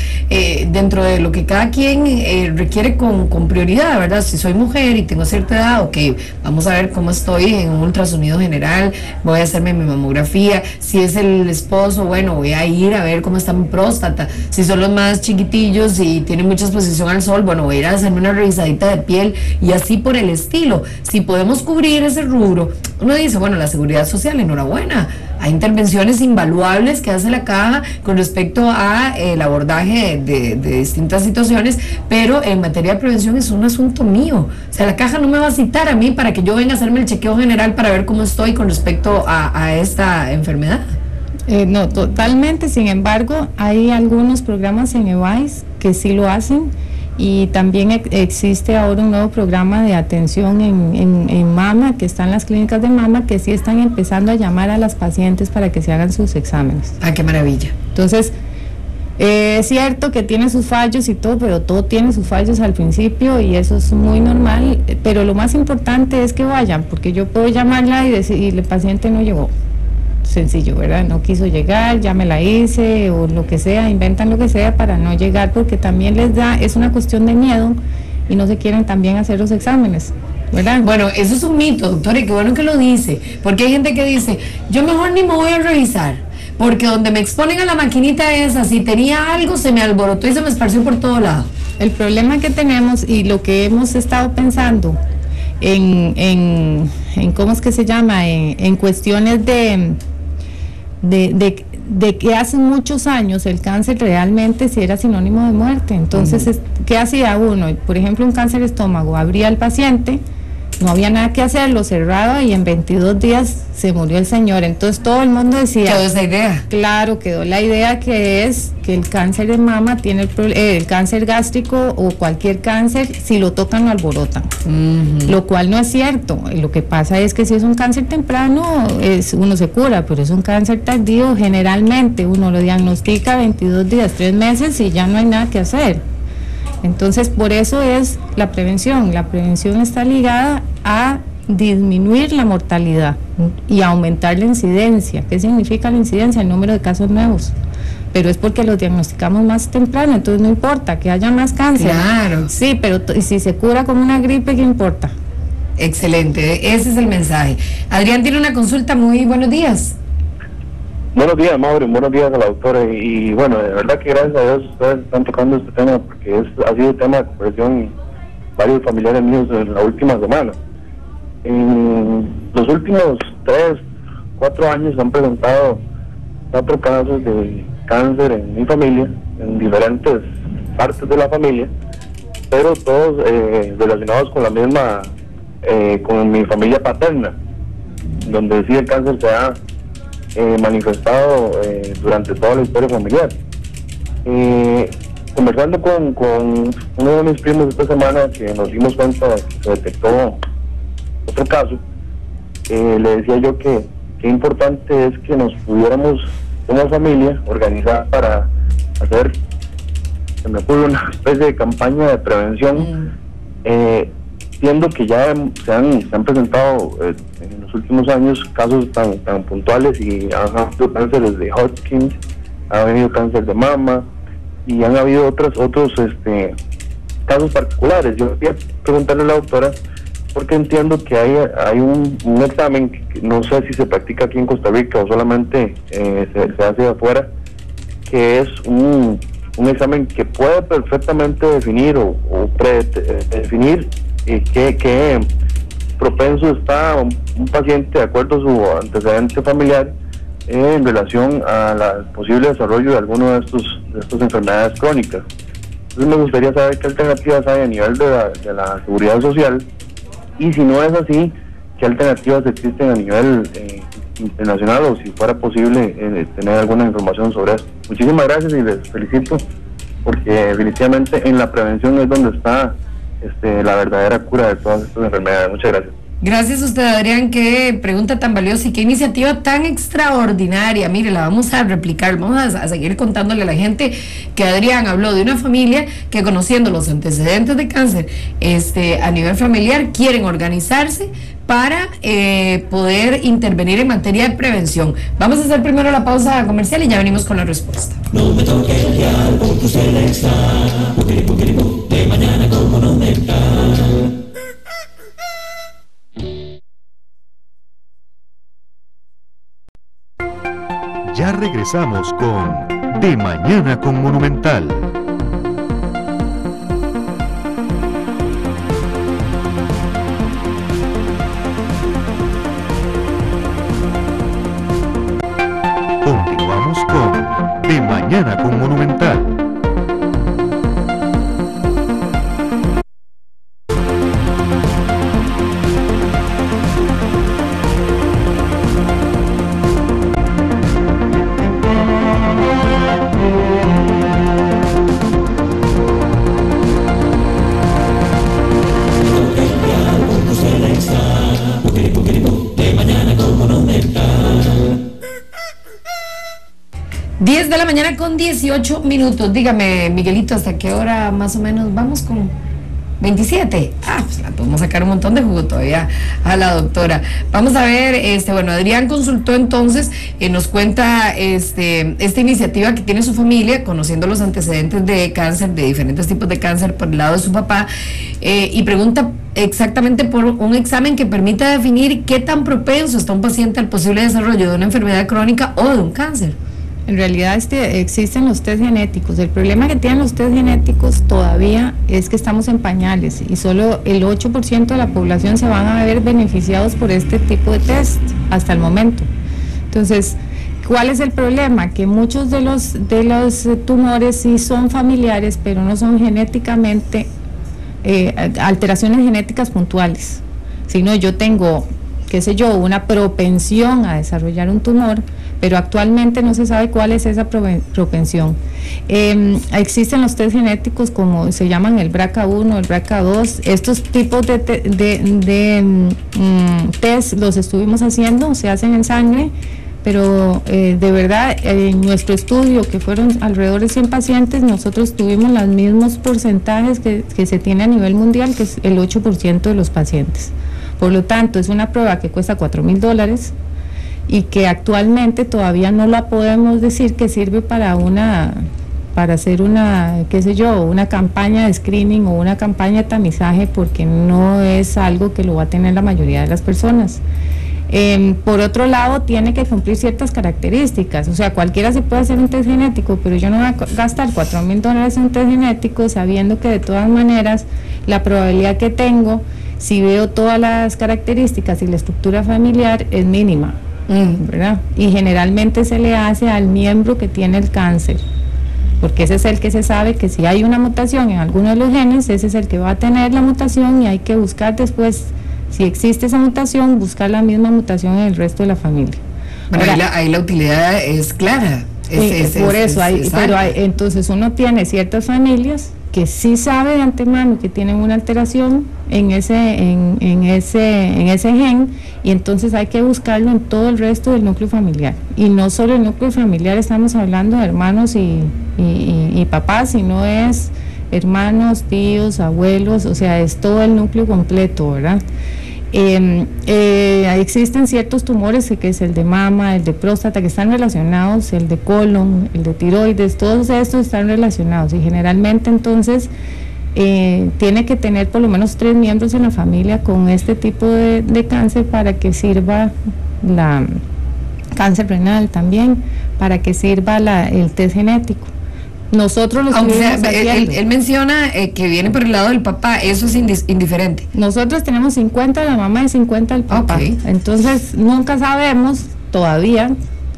dentro de lo que cada quien requiere con prioridad, ¿verdad? Si soy mujer y tengo cierta edad, ok, vamos a ver cómo estoy en un ultrasonido general, voy a hacerme mi mamografía. Si es el esposo, bueno, voy a ir a ver cómo está mi próstata. Si son los más chiquitillos y tienen mucha exposición al sol, bueno, voy a ir a hacerme una revisadita de piel, y así por el estilo. Si podemos cubrir ese rubro, uno dice, bueno, la seguridad social, enhorabuena, hay intervenciones invaluables que hace la caja con respecto a el abordaje de distintas situaciones, pero en materia de prevención es un asunto mío. O sea, la caja no me va a citar a mí para que yo venga a hacerme el chequeo general para ver cómo estoy con respecto a esta enfermedad. No, totalmente. Sin embargo, hay algunos programas en EVAIS que sí lo hacen, y también existe ahora un nuevo programa de atención en mama, que están las clínicas de mama, que sí están empezando a llamar a las pacientes para que se hagan sus exámenes. ¡Ah, qué maravilla! Entonces, es cierto que tiene sus fallos y todo, pero todo tiene sus fallos al principio y eso es muy normal, pero lo más importante es que vayan, porque yo puedo llamarla y decir, y el paciente no llegó. Sencillo, ¿verdad? No quiso llegar, ya me la hice, o lo que sea, inventan lo que sea para no llegar, porque también es una cuestión de miedo y no se quieren también hacer los exámenes, ¿verdad? Bueno, eso es un mito, doctora, y qué bueno que lo dice, porque hay gente que dice, yo mejor ni me voy a revisar, porque donde me exponen a la maquinita esa, si tenía algo, se me alborotó y se me esparció por todo lado. El problema que tenemos y lo que hemos estado pensando en ¿cómo es que se llama? En cuestiones de que hace muchos años el cáncer realmente sí era sinónimo de muerte. Entonces, ¿qué hacía uno? Por ejemplo, un cáncer de estómago, abría al paciente, no había nada que hacer, lo cerraba y en 22 días se murió el señor. Entonces todo el mundo decía... Quedó esa idea. Claro, quedó la idea que es que el cáncer de mama tiene el cáncer gástrico o cualquier cáncer, si lo tocan lo alborotan. Lo cual no es cierto. Lo que pasa es que si es un cáncer temprano, uno se cura, pero es un cáncer tardío, generalmente uno lo diagnostica 22 días, 3 meses y ya no hay nada que hacer. Entonces, por eso es la prevención. La prevención está ligada a disminuir la mortalidad y aumentar la incidencia. ¿Qué significa la incidencia? El número de casos nuevos. Pero es porque los diagnosticamos más temprano, entonces no importa que haya más cáncer. Claro. Sí, pero si se cura como una gripe, ¿qué importa? Excelente, ese es el mensaje. Adrián tiene una consulta. Muy buenos días. Buenos días, Mauro, buenos días a la doctora. Y bueno, de verdad que gracias a Dios ustedes están tocando este tema porque ha sido tema de conversación varios familiares míos en la última semana. En los últimos 3-4 años han presentado 4 casos de cáncer en mi familia, en diferentes partes de la familia, pero todos relacionados con la misma, con mi familia paterna, donde sí el cáncer se ha manifestado durante toda la historia familiar. Conversando con uno de mis primos esta semana, que nos dimos cuenta de que se detectó otro caso, le decía yo que qué importante es que nos pudiéramos como familia organizar para hacer, se me ocurre, una especie de campaña de prevención, viendo que ya se han presentado en los últimos años casos tan puntuales y han habido cánceres de Hodgkin, ha habido cáncer de mama y han habido otros casos particulares. Yo quería preguntarle a la doctora, porque entiendo que hay un examen que no sé si se practica aquí en Costa Rica o solamente se hace afuera, que es un examen que puede perfectamente definir o predefinir qué propenso está un paciente de acuerdo a su antecedente familiar en relación al posible desarrollo de alguna de estas enfermedades crónicas. Entonces me gustaría saber qué alternativas hay a nivel de la seguridad social, y si no es así, qué alternativas existen a nivel internacional, o si fuera posible tener alguna información sobre esto. Muchísimas gracias y les felicito, porque definitivamente en la prevención es donde está la verdadera cura de todas estas enfermedades. Muchas gracias. Gracias a usted, Adrián, qué pregunta tan valiosa y qué iniciativa tan extraordinaria. Mire, la vamos a replicar, vamos a seguir contándole a la gente que Adrián habló de una familia que, conociendo los antecedentes de cáncer a nivel familiar, quieren organizarse para poder intervenir en materia de prevención. Vamos a hacer primero la pausa comercial y ya venimos con la respuesta. No me toque el dial por tu Selecta, de mañana como no me cae. Ya regresamos con De Mañana con Monumental. Continuamos con De Mañana con Monumental. De la mañana con 18 minutos. Dígame, Miguelito, ¿hasta qué hora más o menos vamos con 27? Pues la podemos sacar un montón de jugo todavía a la doctora. Vamos a ver, bueno, Adrián consultó entonces, nos cuenta esta iniciativa que tiene su familia, conociendo los antecedentes de cáncer, de diferentes tipos de cáncer por el lado de su papá, y pregunta exactamente por un examen que permita definir qué tan propenso está un paciente al posible desarrollo de una enfermedad crónica o de un cáncer. En realidad existen los test genéticos. El problema que tienen los test genéticos todavía es que estamos en pañales y solo el 8% de la población se van a ver beneficiados por este tipo de test hasta el momento. Entonces, ¿cuál es el problema? Que muchos de los tumores sí son familiares, pero no son genéticamente alteraciones genéticas puntuales, sino yo tengo, qué sé yo, una propensión a desarrollar un tumor, pero actualmente no se sabe cuál es esa propensión. Existen los test genéticos como se llaman el BRCA1, el BRCA2, estos tipos de test los estuvimos haciendo, se hacen en sangre, pero de verdad en nuestro estudio, que fueron alrededor de 100 pacientes, nosotros tuvimos los mismos porcentajes que se tiene a nivel mundial, que es el 8% de los pacientes. Por lo tanto, es una prueba que cuesta $4,000 y que actualmente todavía no la podemos decir que sirve para hacer una, qué sé yo, una campaña de screening o una campaña de tamizaje, porque no es algo que lo va a tener la mayoría de las personas. Por otro lado, tiene que cumplir ciertas características, o sea, cualquiera se puede hacer un test genético, pero yo no voy a gastar $4,000 en un test genético sabiendo que de todas maneras la probabilidad que tengo, si veo todas las características y la estructura familiar, es mínima, ¿verdad? Y generalmente se le hace al miembro que tiene el cáncer, porque ese es el que se sabe que si hay una mutación en alguno de los genes, ese es el que va a tener la mutación y hay que buscar después, si existe esa mutación, buscar la misma mutación en el resto de la familia. Bueno, Ahora, ahí la utilidad es clara. Entonces uno tiene ciertas familias que sí sabe de antemano que tienen una alteración en ese gen, y entonces hay que buscarlo en todo el resto del núcleo familiar. Y no solo el núcleo familiar, estamos hablando de hermanos y papás, sino es hermanos, tíos, abuelos, o sea, es todo el núcleo completo, ¿verdad? Existen ciertos tumores que es el de mama, el de próstata, que están relacionados, el de colon, el de tiroides, todos estos están relacionados, y generalmente entonces tiene que tener por lo menos 3 miembros en la familia con este tipo de cáncer para que sirva cáncer renal también, para que sirva el test genético. Nosotros los él menciona que viene por el lado del papá, eso es indiferente. Nosotros tenemos 50 de la mamá y 50 del papá. Entonces nunca sabemos todavía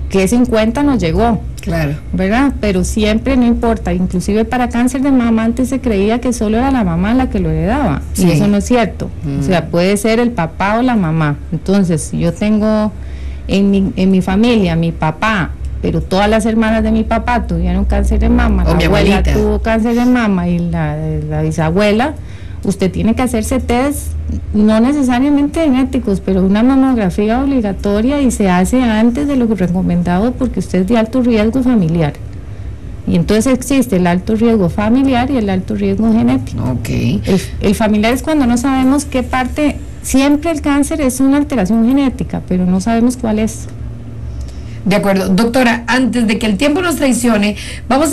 qué 50 nos llegó. Claro. ¿Verdad? Pero siempre, no importa, inclusive para cáncer de mama antes se creía que solo era la mamá la que lo heredaba, y eso no es cierto. O sea, puede ser el papá o la mamá. Entonces, si yo tengo en mi familia, mi papá, pero todas las hermanas de mi papá tuvieron cáncer de mama, la abuela tuvo cáncer de mama y la bisabuela, usted tiene que hacerse test, no necesariamente genéticos, pero una mamografía obligatoria, y se hace antes de lo recomendado porque usted es de alto riesgo familiar. Y entonces existe el alto riesgo familiar y el alto riesgo genético. El familiar es cuando no sabemos qué parte, siempre el cáncer es una alteración genética, pero no sabemos cuál es. De acuerdo, doctora, antes de que el tiempo nos traicione, vamos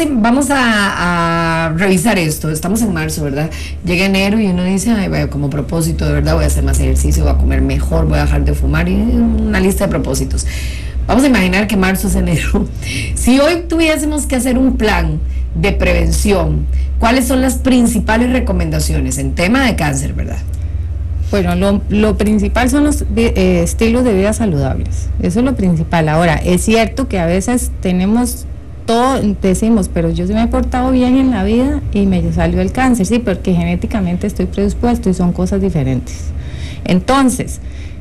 a revisar esto. Estamos en marzo, ¿verdad? Llega enero y uno dice, ay, vaya, como propósito, de verdad voy a hacer más ejercicio, voy a comer mejor, voy a dejar de fumar, y una lista de propósitos. Vamos a imaginar que marzo es enero. Si hoy tuviésemos que hacer un plan de prevención, ¿cuáles son las principales recomendaciones en tema de cáncer, verdad? Bueno, lo principal son los estilos de vida saludables, eso es lo principal. Ahora, es cierto que a veces tenemos todo, decimos, pero yo se me he portado bien en la vida y me salió el cáncer, sí, porque genéticamente estoy predispuesto y son cosas diferentes. Entonces,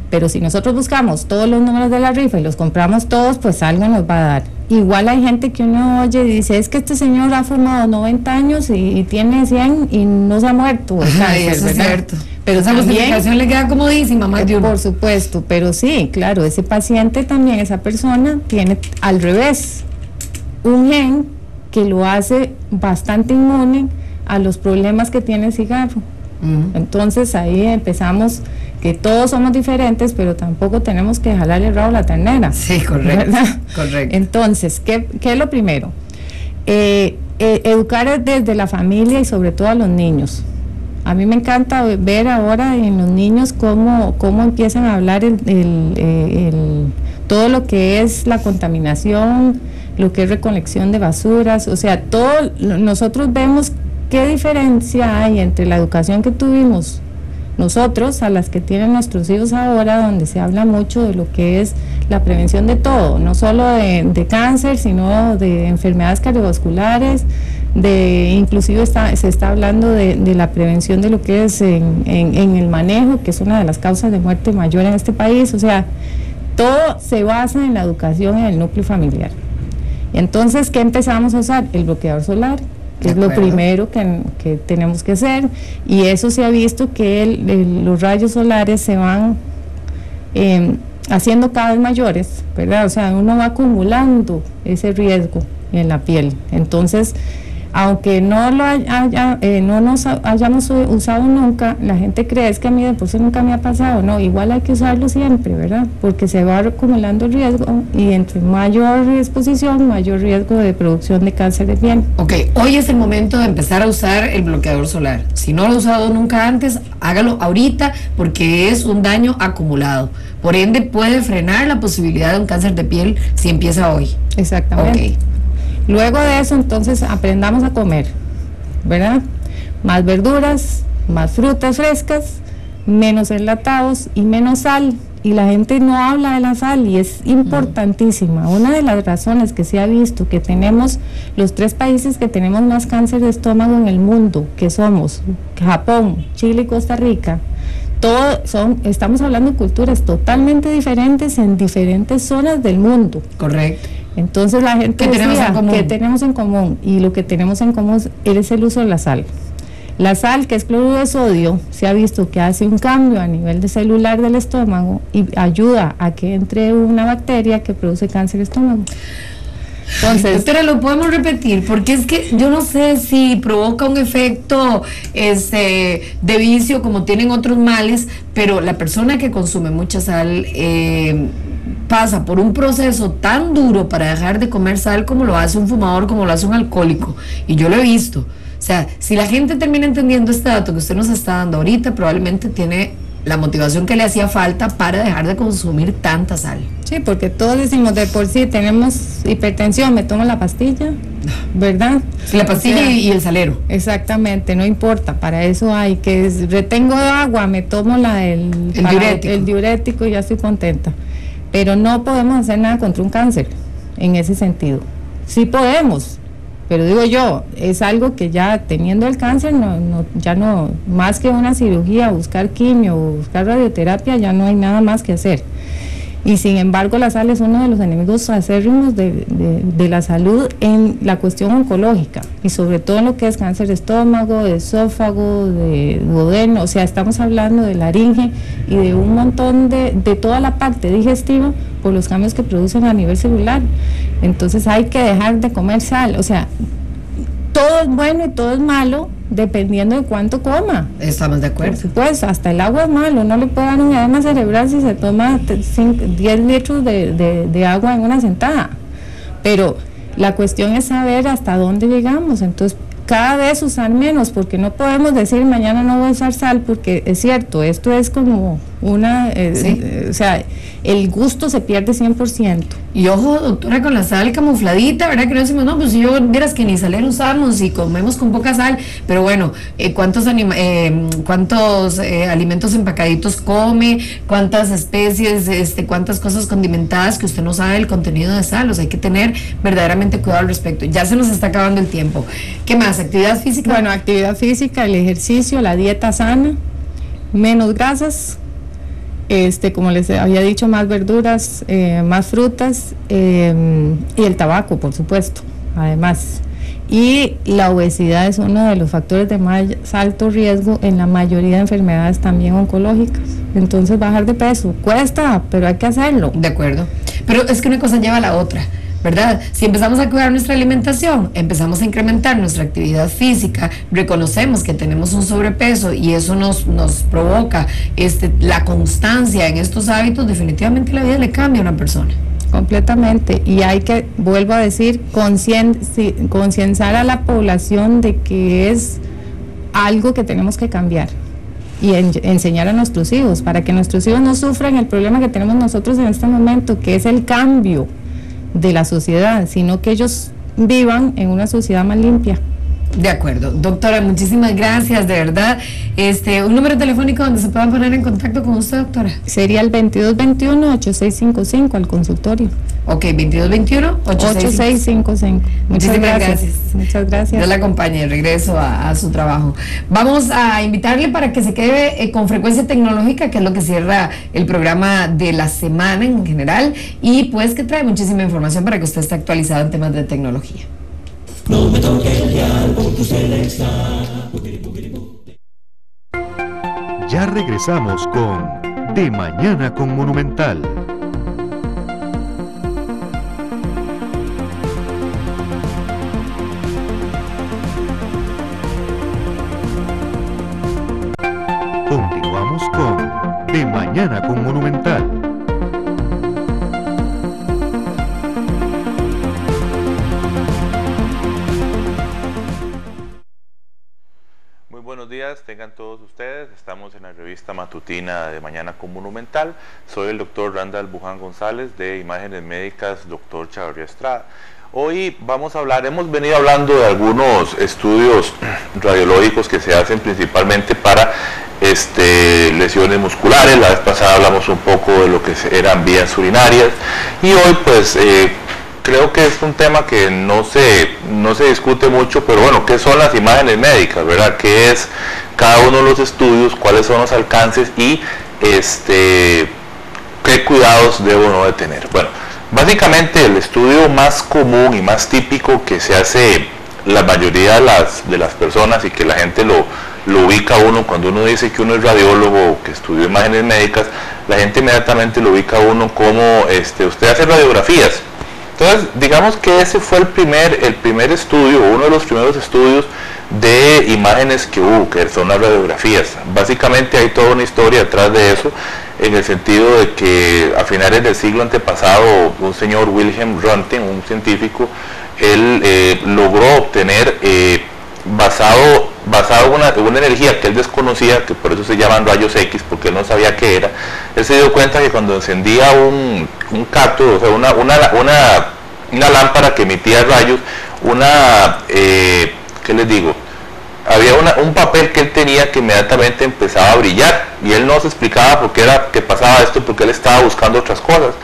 pero si nosotros buscamos todos los números de la rifa y los compramos todos, pues algo nos va a dar. Igual hay gente que uno oye y dice, es que este señor ha fumado 90 años y tiene 100 y no se ha muerto. Eso es cierto. Pero esa justificación le queda comodísima, más de uno. Por supuesto, pero sí, claro, ese paciente también, esa persona tiene al revés un gen que lo hace bastante inmune a los problemas que tiene el cigarro. Entonces ahí empezamos que todos somos diferentes, pero tampoco tenemos que jalarle el rabo a la ternera. Sí, correcto. Correcto. Entonces, ¿qué es lo primero? Educar desde la familia y sobre todo a los niños. A mí me encanta ver ahora en los niños cómo empiezan a hablar todo lo que es la contaminación, lo que es recolección de basuras, o sea, nosotros vemos qué diferencia hay entre la educación que tuvimos nosotros a las que tienen nuestros hijos ahora, donde se habla mucho de lo que es la prevención de todo, no solo de cáncer, sino de enfermedades cardiovasculares, inclusive se está hablando de la prevención de lo que es en el manejo, que es una de las causas de muerte mayor en este país. O sea, todo se basa en la educación en el núcleo familiar. Entonces, ¿qué empezamos a usar? El bloqueador solar, que es lo primero que tenemos que hacer, y eso se ha visto que los rayos solares se van haciendo cada vez mayores, ¿verdad? O sea, uno va acumulando ese riesgo en la piel. Entonces, aunque no lo no nos hayamos usado nunca, la gente cree es que a mí de por sí nunca me ha pasado. No, igual hay que usarlo siempre, ¿verdad? Porque se va acumulando riesgo y entre mayor exposición, mayor riesgo de producción de cáncer de piel. Ok, hoy es el momento de empezar a usar el bloqueador solar. Si no lo ha usado nunca antes, hágalo ahorita porque es un daño acumulado. Por ende, puede frenar la posibilidad de un cáncer de piel si empieza hoy. Exactamente. Okay. Luego de eso, entonces, aprendamos a comer, ¿verdad? Más verduras, más frutas frescas, menos enlatados y menos sal. Y la gente no habla de la sal y es importantísima. Una de las razones que se ha visto que tenemos los 3 países que tenemos más cáncer de estómago en el mundo, que somos Japón, Chile y Costa Rica, estamos hablando de culturas totalmente diferentes en diferentes zonas del mundo. Correcto. Entonces la gente decía, ¿qué tenemos en común? Y lo que tenemos en común es el uso de la sal. La sal, que es cloruro de sodio, se ha visto que hace un cambio a nivel de celular del estómago y ayuda a que entre una bacteria que produce cáncer de estómago. Entonces, doctora, lo podemos repetir, porque es que yo no sé si provoca un efecto de vicio como tienen otros males, pero la persona que consume mucha sal pasa por un proceso tan duro para dejar de comer sal como lo hace un fumador, como lo hace un alcohólico, y yo lo he visto. O sea, si la gente termina entendiendo este dato que usted nos está dando ahorita, probablemente tiene la motivación que le hacía falta para dejar de consumir tanta sal. Sí, porque todos decimos de por sí tenemos hipertensión, me tomo la pastilla, ¿verdad? La pastilla y el salero. Exactamente, no importa, para eso hay que retengo agua, me tomo el diurético y ya estoy contenta. Pero no podemos hacer nada contra un cáncer en ese sentido. Sí podemos, pero digo yo, es algo que ya teniendo el cáncer, ya no, más que una cirugía, buscar quimio o buscar radioterapia, ya no hay nada más que hacer. Y sin embargo la sal es uno de los enemigos acérrimos de la salud en la cuestión oncológica, y sobre todo en lo que es cáncer de estómago, de esófago, de duodeno, o sea, estamos hablando de laringe y de un montón de toda la parte digestiva por los cambios que producen a nivel celular. Entonces hay que dejar de comer sal, o sea, todo es bueno y todo es malo dependiendo de cuánto coma. Estamos de acuerdo. Por supuesto, hasta el agua es malo, no le puede dar un edema cerebral si se toma 10 litros de agua en una sentada. Pero la cuestión es saber hasta dónde llegamos, entonces cada vez usar menos, porque no podemos decir mañana no voy a usar sal, porque es cierto, esto es como una, ¿sí? O sea, el gusto se pierde 100%. Y ojo, doctora, con la sal camufladita, ¿verdad? Que no decimos, no, pues si yo vieras que ni salero usamos y comemos con poca sal, pero bueno, ¿cuántos alimentos empacaditos come? ¿Cuántas especies, cuántas cosas condimentadas que usted no sabe el contenido de sal? O sea, hay que tener verdaderamente cuidado al respecto. Ya se nos está acabando el tiempo. ¿Qué más? ¿Actividad física? Bueno, actividad física, el ejercicio, la dieta sana, menos grasas, como les había dicho, más verduras, más frutas, y el tabaco, por supuesto, además. Y la obesidad es uno de los factores de más alto riesgo en la mayoría de enfermedades también oncológicas. Entonces bajar de peso cuesta, pero hay que hacerlo. De acuerdo. Pero es que una cosa lleva a la otra, ¿verdad? Si empezamos a cuidar nuestra alimentación, empezamos a incrementar nuestra actividad física, reconocemos que tenemos un sobrepeso y eso nos provoca la constancia en estos hábitos, definitivamente la vida le cambia a una persona. Completamente, y hay que, vuelvo a decir, concienciar a la población de que es algo que tenemos que cambiar y enseñar a nuestros hijos, para que nuestros hijos no sufran el problema que tenemos nosotros en este momento, que es el cambio de la sociedad, sino que ellos vivan en una sociedad más limpia. De acuerdo, doctora, muchísimas gracias, de verdad. Un número telefónico donde se puedan poner en contacto con usted, doctora. Sería el 2221-8655 al consultorio. Ok, 2221-8655. Muchísimas gracias. Muchas gracias. Dios la acompañe, regreso a su trabajo. Vamos a invitarle para que se quede con Frecuencia Tecnológica, que es lo que cierra el programa de la semana en general, y pues que trae muchísima información para que usted esté actualizado en temas de tecnología. No me toques el dial por tu Selecta. Ya regresamos con De Mañana con Monumental. Mañana con Monumental. Muy buenos días, tengan todos ustedes. Estamos en la revista matutina de Mañana con Monumental. Soy el doctor Randall Buján González de Imágenes Médicas, doctor Chavarría Estrada. Hoy vamos a hablar, hemos venido hablando de algunos estudios radiológicos que se hacen principalmente para lesiones musculares. La vez pasada hablamos un poco de lo que eran vías urinarias y hoy pues creo que es un tema que no se discute mucho, pero bueno, ¿qué son las imágenes médicas, verdad? ¿Qué es cada uno de los estudios? ¿Cuáles son los alcances? Y ¿qué cuidados debo no de tener? Bueno, básicamente el estudio más común y más típico que se hace la mayoría de las personas y que la gente lo ubica a uno cuando uno dice que uno es radiólogo o que estudió imágenes médicas, la gente inmediatamente lo ubica a uno como usted hace radiografías. Entonces, digamos que ese fue el primer estudio, uno de los primeros estudios de imágenes que hubo, que son las radiografías. Básicamente hay toda una historia detrás de eso, en el sentido de que a finales del siglo antepasado, un señor Wilhelm Röntgen, un científico, él logró obtener, basado en una energía que él desconocía, que por eso se llaman rayos X, porque él no sabía qué era. Él se dio cuenta que cuando encendía un cátodo, o sea, una lámpara que emitía rayos, ¿qué les digo? Había un papel que él tenía que inmediatamente empezaba a brillar, y él no se explicaba por qué era que pasaba esto, porque él estaba buscando otras cosas.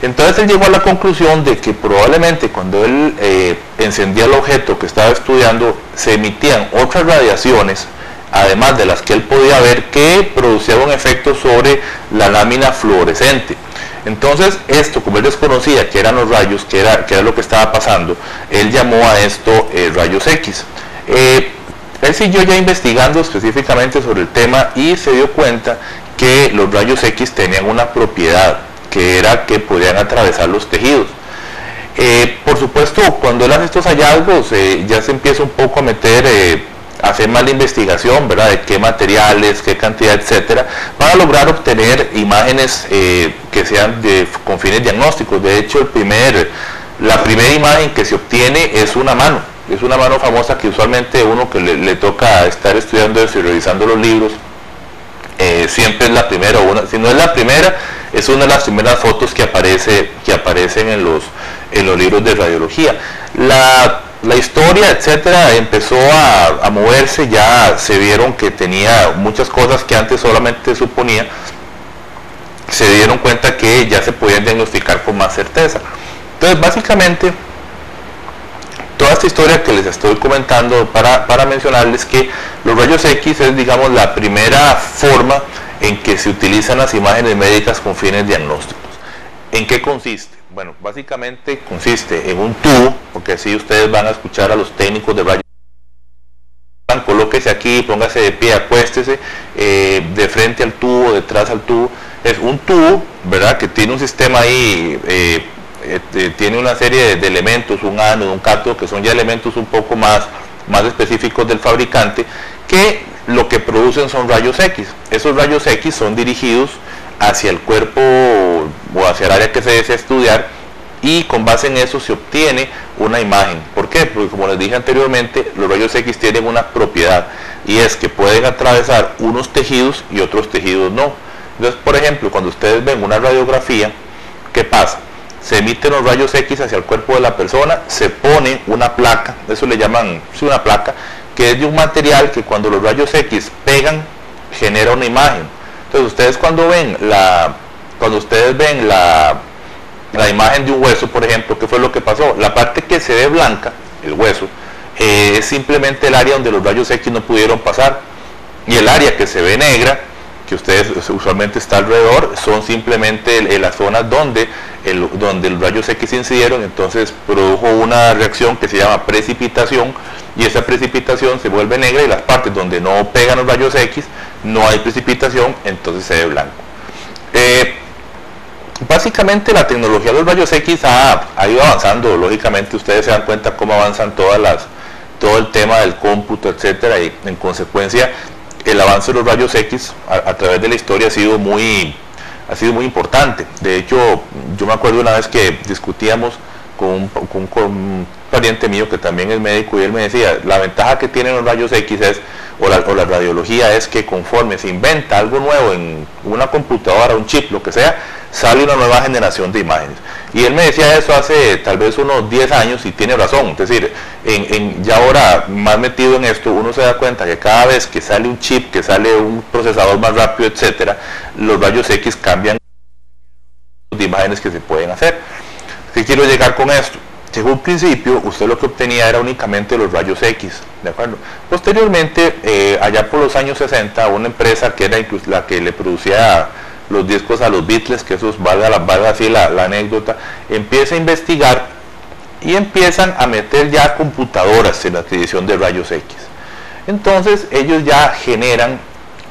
Entonces él llegó a la conclusión de que probablemente cuando él encendía el objeto que estaba estudiando, se emitían otras radiaciones, además de las que él podía ver, que producían un efecto sobre la lámina fluorescente. Entonces esto, como él desconocía que eran los rayos, que era lo que estaba pasando, él llamó a esto rayos X. Él siguió ya investigando específicamente sobre el tema y se dio cuenta que los rayos X tenían una propiedad, que era que podían atravesar los tejidos. Por supuesto, cuando él hace estos hallazgos, ya se empieza un poco a meter, a hacer más la investigación, ¿verdad?, de qué materiales, qué cantidad, etcétera, para lograr obtener imágenes que sean con fines diagnósticos. De hecho, la primera imagen que se obtiene es una mano famosa, que usualmente uno que le toca estar estudiando eso y revisando los libros, siempre es la primera, si no es la primera, es una de las primeras fotos que aparecen en los libros de radiología. La historia, etcétera, empezó a moverse. Ya se vieron que tenía muchas cosas que antes solamente suponía, se dieron cuenta que ya se podían diagnosticar con más certeza. Entonces, básicamente, toda esta historia que les estoy comentando para mencionarles que los rayos X es, digamos, la primera forma en que se utilizan las imágenes médicas con fines diagnósticos. ¿En qué consiste? Bueno, básicamente consiste en un tubo, porque así ustedes van a escuchar a los técnicos de rayos. Colóquese aquí, póngase de pie, acuéstese de frente al tubo, detrás al tubo. Es un tubo, ¿verdad?, que tiene un sistema ahí, tiene una serie de elementos, un ánodo, un cátodo, que son ya elementos un poco más específicos del fabricante, que lo que producen son rayos X. Esos rayos X son dirigidos hacia el cuerpo o hacia el área que se desea estudiar, y con base en eso se obtiene una imagen. ¿Por qué? Porque, como les dije anteriormente, los rayos X tienen una propiedad, y es que pueden atravesar unos tejidos y otros tejidos no. Entonces, por ejemplo, cuando ustedes ven una radiografía, ¿qué pasa? Se emiten los rayos X hacia el cuerpo de la persona, se pone una placa, eso le llaman, sí, una placa, que es de un material que cuando los rayos X pegan, genera una imagen. Entonces, ustedes cuando ustedes ven la imagen de un hueso, por ejemplo, ¿qué fue lo que pasó? La parte que se ve blanca, el hueso, es simplemente el área donde los rayos X no pudieron pasar, y el área que se ve negra, que ustedes usualmente está alrededor, son simplemente las zonas donde los rayos X incidieron. Entonces produjo una reacción que se llama precipitación, y esa precipitación se vuelve negra, y las partes donde no pegan los rayos X no hay precipitación, entonces se ve blanco. Básicamente la tecnología de los rayos X ha ido avanzando. Lógicamente ustedes se dan cuenta cómo avanzan todo el tema del cómputo, etcétera, y en consecuencia el avance de los rayos X a través de la historia ha sido muy importante. De hecho, yo me acuerdo una vez que discutíamos con un pariente mío que también es médico, y él me decía, la ventaja que tienen los rayos X o la radiología es que conforme se inventa algo nuevo en una computadora, un chip, lo que sea, sale una nueva generación de imágenes. Y él me decía eso hace tal vez unos 10 años, y tiene razón. Es decir, ya ahora más metido en esto, uno se da cuenta que cada vez que sale un chip, que sale un procesador más rápido, etcétera, los rayos X cambian de imágenes que se pueden hacer. ¿Qué quiero llegar con esto? En un principio usted lo que obtenía era únicamente los rayos X, ¿de acuerdo? Posteriormente, allá por los años 60, una empresa que era incluso la que le producía los discos a los Beatles, que eso valga así la anécdota, empieza a investigar y empiezan a meter ya computadoras en la adquisición de rayos X. Entonces ellos ya generan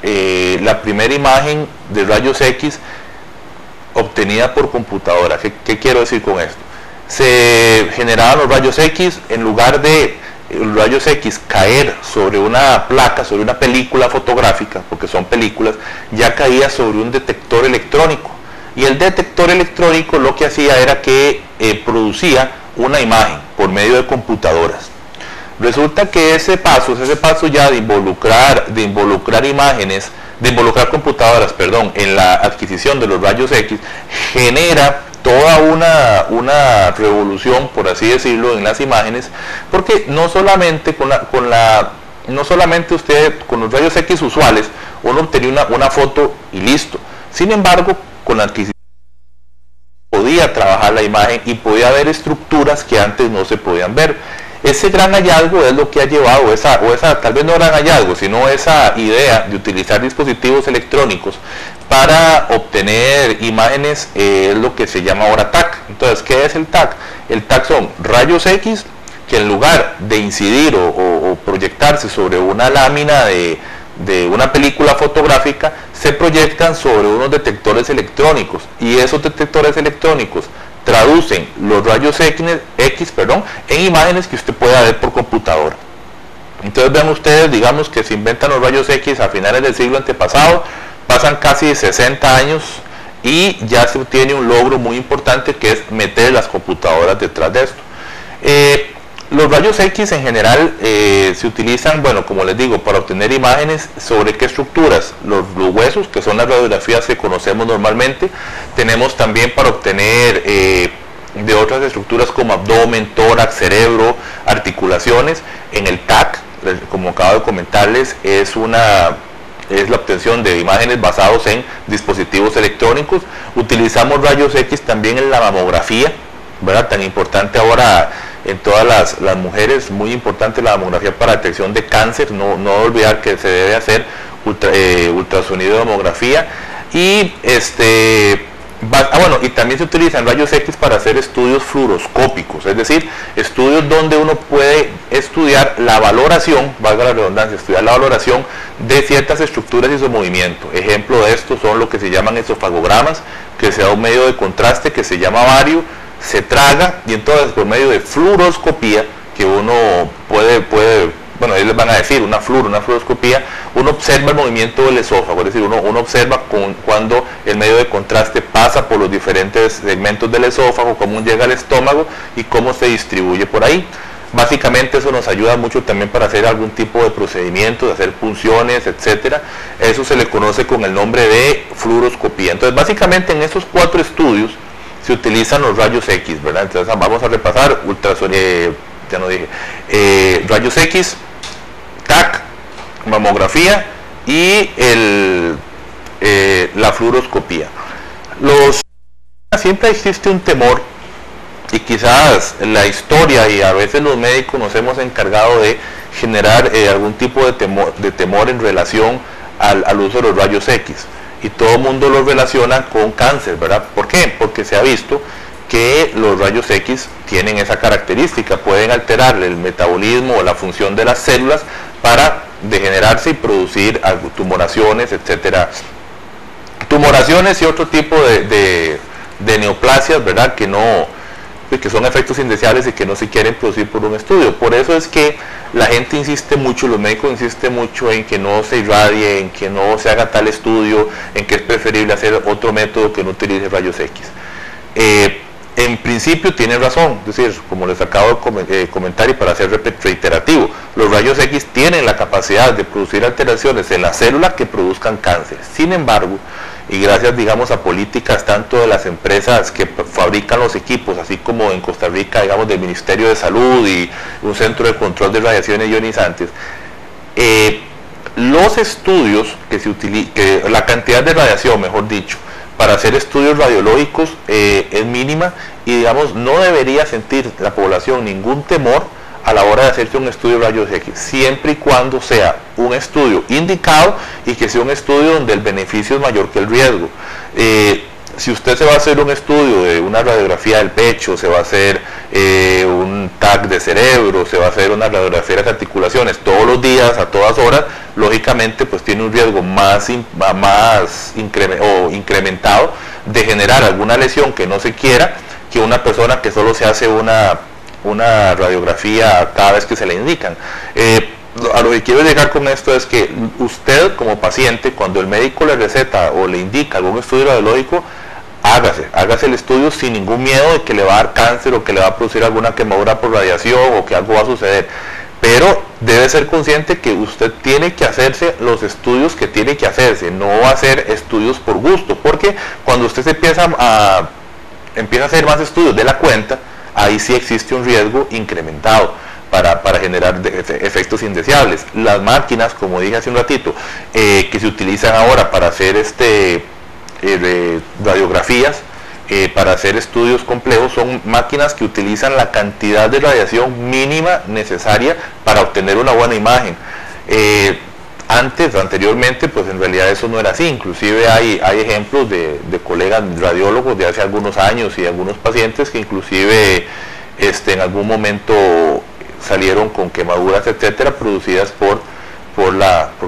la primera imagen de rayos X obtenida por computadora. ¿Qué quiero decir con esto? Se generaban los rayos X, en lugar de los rayos X caer sobre una placa, sobre una película fotográfica, porque son películas, ya caía sobre un detector electrónico, y el detector electrónico lo que hacía era que producía una imagen por medio de computadoras. Resulta que ese paso ya de involucrar imágenes, de involucrar computadoras, perdón, en la adquisición de los rayos X, genera toda una revolución, por así decirlo, en las imágenes, porque no solamente usted con los rayos X usuales uno obtenía una foto y listo. Sin embargo, con la adquisición podía trabajar la imagen y podía ver estructuras que antes no se podían ver. Ese gran hallazgo es lo que ha llevado tal vez no gran hallazgo, sino esa idea de utilizar dispositivos electrónicos para obtener imágenes, es lo que se llama ahora TAC. Entonces, ¿qué es el TAC? El TAC son rayos X que en lugar de incidir o proyectarse sobre una lámina de una película fotográfica, se proyectan sobre unos detectores electrónicos, y esos detectores electrónicos traducen los rayos X en imágenes que usted pueda ver por computadora. Entonces vean ustedes, digamos que se inventan los rayos X a finales del siglo antepasado, pasan casi 60 años y ya se obtiene un logro muy importante, que es meter las computadoras detrás de esto. Los rayos X en general se utilizan, bueno, como les digo, para obtener imágenes sobre qué estructuras. Los huesos, que son las radiografías que conocemos normalmente. Tenemos también para obtener de otras estructuras como abdomen, tórax, cerebro, articulaciones. En el TAC, como acabo de comentarles, es la obtención de imágenes basados en dispositivos electrónicos. Utilizamos rayos X también en la mamografía, ¿verdad? Tan importante ahora en todas las mujeres, muy importante la mamografía para detección de cáncer. No olvidar que se debe hacer ultrasonido de mamografía. Y y también se utilizan rayos X para hacer estudios fluoroscópicos, es decir, estudios donde uno puede estudiar la valoración, valga la redundancia, estudiar la valoración de ciertas estructuras y su movimiento. Ejemplo de esto son lo que se llaman esofagogramas, que se da un medio de contraste que se llama bario, se traga, y entonces por medio de fluoroscopía, que uno puede bueno, ellos les van a decir una fluoroscopía, uno observa el movimiento del esófago, es decir, uno observa cuando el medio de contraste pasa por los diferentes segmentos del esófago, cómo llega al estómago y cómo se distribuye por ahí. Básicamente eso nos ayuda mucho también para hacer algún tipo de procedimiento, de hacer punciones, etcétera. Eso se le conoce con el nombre de fluoroscopía. Entonces, básicamente en estos 4 estudios se utilizan los rayos X, ¿verdad? Entonces vamos a repasar rayos X, TAC, mamografía y la fluoroscopía. Siempre existe un temor, y quizás la historia y a veces los médicos nos hemos encargado de generar algún tipo de temor en relación al uso de los rayos X, y todo el mundo lo relaciona con cáncer, ¿verdad? ¿Por qué? Porque se ha visto que los rayos X tienen esa característica, pueden alterar el metabolismo o la función de las células para degenerarse y producir tumoraciones, etcétera. Tumoraciones y otro tipo de neoplasias, ¿verdad? Que que son efectos indeseables y que no se quieren producir por un estudio. Por eso es que la gente insiste mucho, los médicos insisten mucho en que no se irradie, en que no se haga tal estudio, en que es preferible hacer otro método que no utilice rayos X. En principio tiene razón, es decir, como les acabo de comentar y para ser reiterativo, los rayos X tienen la capacidad de producir alteraciones en la célula que produzcan cáncer. Sin embargo, y gracias, digamos, a políticas tanto de las empresas que fabrican los equipos, así como en Costa Rica, digamos, del Ministerio de Salud y un centro de control de radiaciones ionizantes, los estudios que se utilizan, la cantidad de radiación, mejor dicho, para hacer estudios radiológicos es mínima y, digamos, no debería sentir la población ningún temor a la hora de hacerse un estudio de rayos X, siempre y cuando sea un estudio indicado y que sea un estudio donde el beneficio es mayor que el riesgo. Si usted se va a hacer un estudio de una radiografía del pecho, se va a hacer un TAC de cerebro, se va a hacer una radiografía de las articulaciones todos los días, a todas horas, lógicamente pues tiene un riesgo incrementado de generar alguna lesión que no se quiera que una persona que solo se hace una radiografía cada vez que se le indican. A lo que quiero llegar con esto es que usted como paciente, cuando el médico le receta o le indica algún estudio radiológico, hágase el estudio sin ningún miedo de que le va a dar cáncer o que le va a producir alguna quemadura por radiación o que algo va a suceder. Pero debe ser consciente que usted tiene que hacerse los estudios que tiene que hacerse, no va a hacer estudios por gusto, porque cuando usted se empieza a hacer más estudios de la cuenta, ahí sí existe un riesgo incrementado para generar efectos indeseables. Las máquinas, como dije hace un ratito, que se utilizan ahora para hacer radiografías, para hacer estudios complejos, son máquinas que utilizan la cantidad de radiación mínima necesaria para obtener una buena imagen. Anteriormente, pues en realidad eso no era así. Inclusive hay ejemplos de colegas radiólogos de hace algunos años y algunos pacientes que inclusive en algún momento salieron con quemaduras, etcétera, producidas por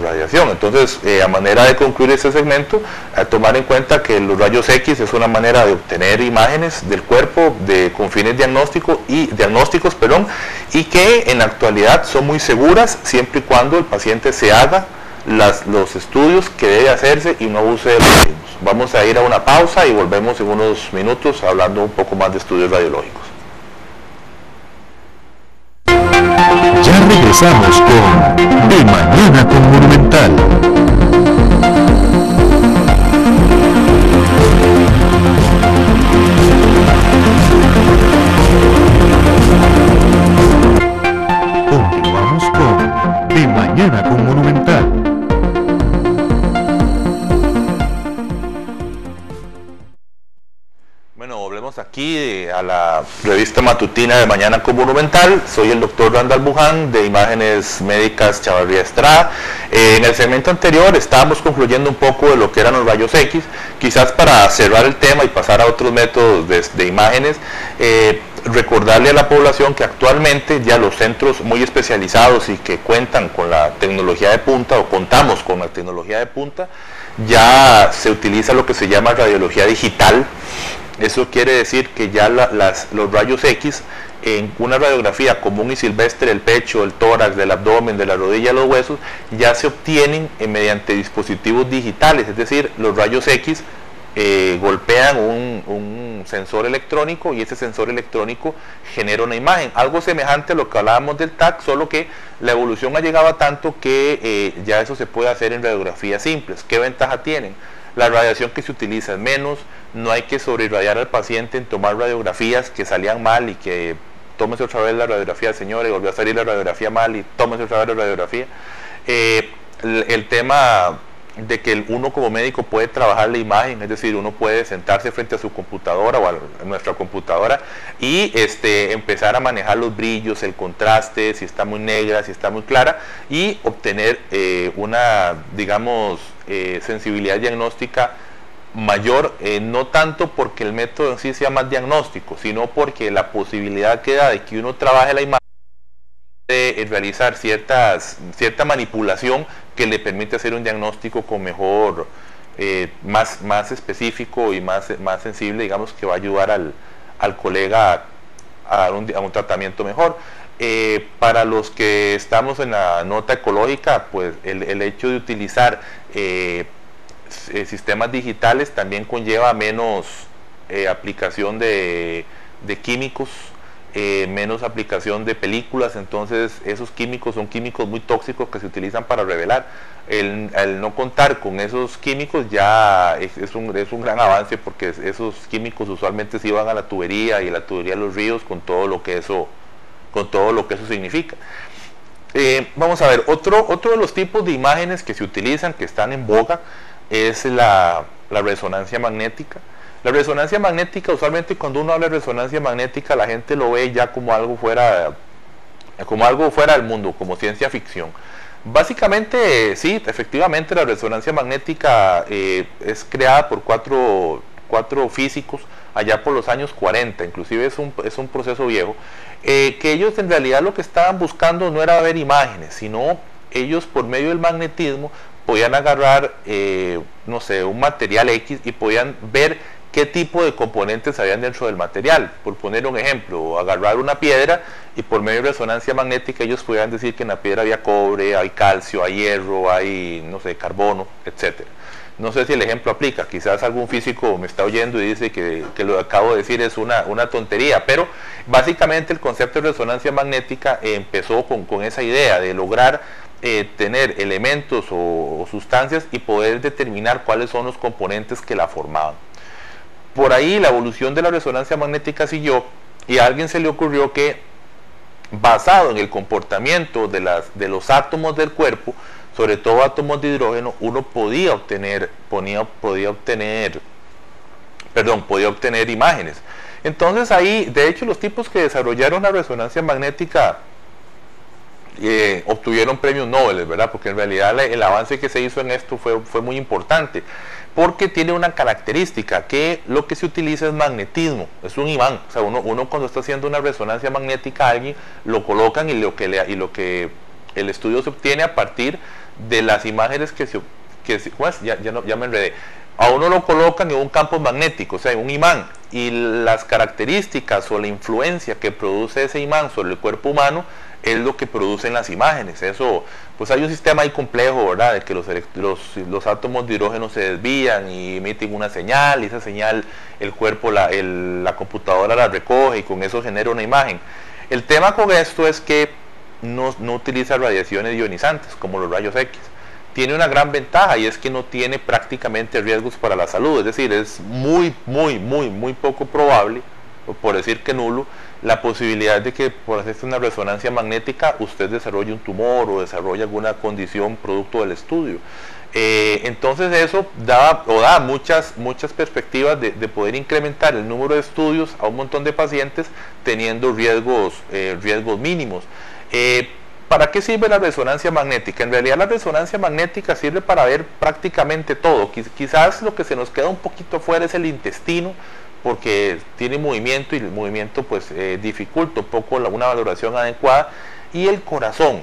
radiación. Entonces, a manera de concluir este segmento, a tomar en cuenta que los rayos X es una manera de obtener imágenes del cuerpo con fines diagnósticos, y que en la actualidad son muy seguras siempre y cuando el paciente se haga los estudios que debe hacerse y no use de los mismos. Vamos a ir a una pausa y volvemos en unos minutos hablando un poco más de estudios radiológicos. Ya regresamos con De Mañana con Monumental. Continuamos con De Mañana con Monumental. Bueno, volvemos aquí a la revista matutina de Mañana con Monumental. Soy el doctor Randall Buján de Imágenes Médicas Chavarría Estrada. En el segmento anterior estábamos concluyendo un poco de lo que eran los rayos X. Quizás para cerrar el tema y pasar a otros métodos de imágenes, recordarle a la población que actualmente ya los centros muy especializados y que cuentan con la tecnología de punta, o contamos con la tecnología de punta, ya se utiliza lo que se llama radiología digital. Eso quiere decir que ya los rayos X en una radiografía común y silvestre del pecho, del tórax, del abdomen, de la rodilla, los huesos, ya se obtienen mediante dispositivos digitales. Es decir, los rayos X golpean un sensor electrónico y ese sensor electrónico genera una imagen, algo semejante a lo que hablábamos del TAC, solo que la evolución ha llegado a tanto que ya eso se puede hacer en radiografías simples. ¿Qué ventaja tienen? La radiación que se utiliza es menos, no hay que sobreirradiar al paciente en tomar radiografías que salían mal y que tómese otra vez la radiografía, señora, y volvió a salir la radiografía mal y tómese otra vez la radiografía. El tema de que uno como médico puede trabajar la imagen, es decir, uno puede sentarse frente a su computadora o a nuestra computadora y empezar a manejar los brillos, el contraste, si está muy negra, si está muy clara, y obtener una, digamos, sensibilidad diagnóstica mayor, no tanto porque el método en sí sea más diagnóstico, sino porque la posibilidad que da de que uno trabaje la imagen, de realizar cierta manipulación que le permite hacer un diagnóstico con mejor, más específico y más sensible, digamos, que va a ayudar al colega a un tratamiento mejor. Para los que estamos en la nota ecológica, pues el hecho de utilizar sistemas digitales también conlleva menos aplicación de químicos, menos aplicación de películas. Entonces esos químicos son químicos muy tóxicos que se utilizan para revelar. El no contar con esos químicos ya es un gran avance, porque esos químicos usualmente se iban a la tubería, y la tubería de los ríos, con todo lo que eso significa. Vamos a ver, otro de los tipos de imágenes que se utilizan, que están en boga, es la resonancia magnética. La resonancia magnética, usualmente cuando uno habla de resonancia magnética, la gente lo ve ya como algo fuera del mundo, como ciencia ficción. Básicamente, sí, efectivamente la resonancia magnética es creada por cuatro físicos allá por los años 40, inclusive es un proceso viejo, que ellos en realidad lo que estaban buscando no era ver imágenes, sino ellos por medio del magnetismo podían agarrar, no sé, un material X, y podían ver qué tipo de componentes habían dentro del material. Por poner un ejemplo, agarrar una piedra, y por medio de resonancia magnética ellos podían decir que en la piedra había cobre, hay calcio, hay hierro, hay, no sé, carbono, etcétera. No sé si el ejemplo aplica, quizás algún físico me está oyendo y dice que lo que acabo de decir es una tontería, pero básicamente el concepto de resonancia magnética empezó con esa idea de lograr tener elementos o sustancias y poder determinar cuáles son los componentes que la formaban. Por ahí la evolución de la resonancia magnética siguió, y a alguien se le ocurrió que, basado en el comportamiento de los átomos del cuerpo, sobre todo átomos de hidrógeno, uno podía obtener imágenes. Entonces ahí, de hecho, los tipos que desarrollaron la resonancia magnética obtuvieron premios Nobel, ¿verdad? Porque en realidad el avance que se hizo en esto fue muy importante, porque tiene una característica, que lo que se utiliza es magnetismo, es un imán. O sea, uno cuando está haciendo una resonancia magnética a alguien, lo colocan, y lo que el estudio se obtiene a partir de las imágenes ya me enredé. A uno lo colocan en un campo magnético, o sea, en un imán, y las características o la influencia que produce ese imán sobre el cuerpo humano es lo que producen las imágenes. Eso, pues hay un sistema ahí complejo, ¿verdad?, de que los átomos de hidrógeno se desvían y emiten una señal, y esa señal el cuerpo, la computadora la recoge, y con eso genera una imagen. El tema con esto es que no utiliza radiaciones ionizantes como los rayos X. Tiene una gran ventaja, y es que no tiene prácticamente riesgos para la salud. Es decir, es muy poco probable, o por decir que nulo, la posibilidad de que por hacer una resonancia magnética usted desarrolle un tumor o desarrolle alguna condición producto del estudio. Entonces eso da muchas perspectivas de poder incrementar el número de estudios a un montón de pacientes teniendo riesgos mínimos. ¿Para qué sirve la resonancia magnética? En realidad la resonancia magnética sirve para ver prácticamente todo. Quizás lo que se nos queda un poquito fuera es el intestino, porque tiene movimiento, y el movimiento pues dificulta un poco una valoración adecuada, y el corazón.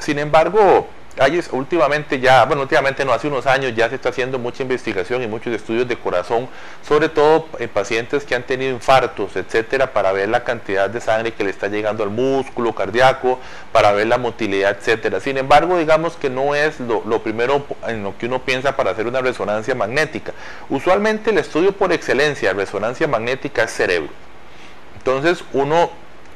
Sin embargo, últimamente no, hace unos años ya se está haciendo mucha investigación y muchos estudios de corazón, sobre todo en pacientes que han tenido infartos, etcétera, para ver la cantidad de sangre que le está llegando al músculo cardíaco, para ver la motilidad, etcétera. Sin embargo, digamos que no es lo primero en lo que uno piensa para hacer una resonancia magnética. Usualmente el estudio por excelencia de resonancia magnética es cerebro. Entonces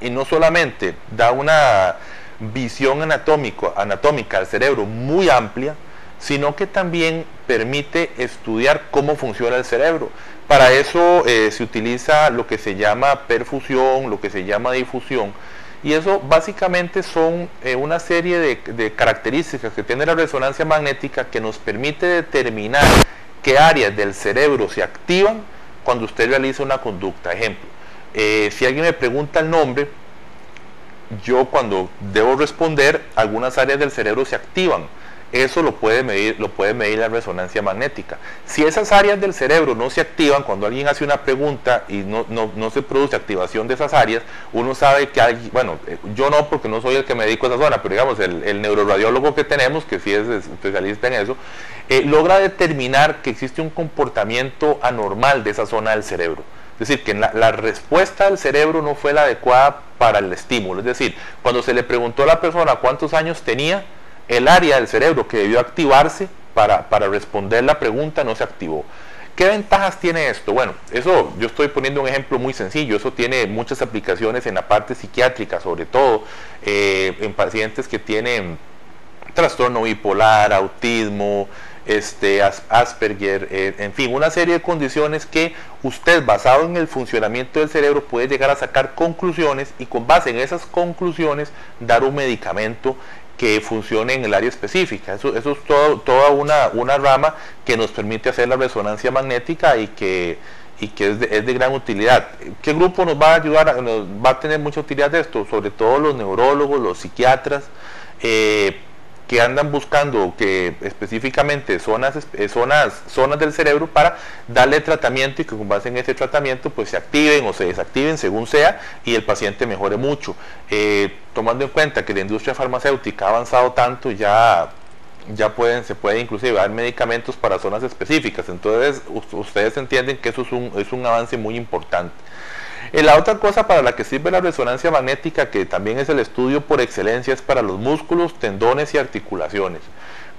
y no solamente da una visión anatómica al cerebro muy amplia, sino que también permite estudiar cómo funciona el cerebro. Para eso se utiliza lo que se llama perfusión, lo que se llama difusión, y eso básicamente son una serie de características que tiene la resonancia magnética, que nos permite determinar qué áreas del cerebro se activan cuando usted realiza una conducta. Ejemplo, si alguien me pregunta el nombre, yo cuando debo responder, algunas áreas del cerebro se activan. Eso lo puede medir la resonancia magnética. Si esas áreas del cerebro no se activan, cuando alguien hace una pregunta y no se produce activación de esas áreas, uno sabe que yo no, porque no soy el que me dedico a esa zona, pero digamos el neuroradiólogo que tenemos, que sí es especialista en eso, logra determinar que existe un comportamiento anormal de esa zona del cerebro. Es decir, que la respuesta del cerebro no fue la adecuada para el estímulo. Es decir, cuando se le preguntó a la persona cuántos años tenía, el área del cerebro que debió activarse para responder la pregunta no se activó. ¿Qué ventajas tiene esto? Bueno, eso yo estoy poniendo un ejemplo muy sencillo. Eso tiene muchas aplicaciones en la parte psiquiátrica, sobre todo en pacientes que tienen trastorno bipolar, autismo, Asperger, en fin, una serie de condiciones que usted, basado en el funcionamiento del cerebro, puede llegar a sacar conclusiones y con base en esas conclusiones dar un medicamento que funcione en el área específica. Eso es toda una rama que nos permite hacer la resonancia magnética y que es de gran utilidad. ¿Qué grupo nos va a ayudar? Nos va a tener mucha utilidad de esto, sobre todo los neurólogos, los psiquiatras, que andan buscando que específicamente zonas del cerebro para darle tratamiento y que con base en ese tratamiento pues se activen o se desactiven según sea y el paciente mejore mucho. Tomando en cuenta que la industria farmacéutica ha avanzado tanto, se puede inclusive dar medicamentos para zonas específicas. Entonces ustedes entienden que eso es un avance muy importante. La otra cosa para la que sirve la resonancia magnética, que también es el estudio por excelencia, es para los músculos, tendones y articulaciones.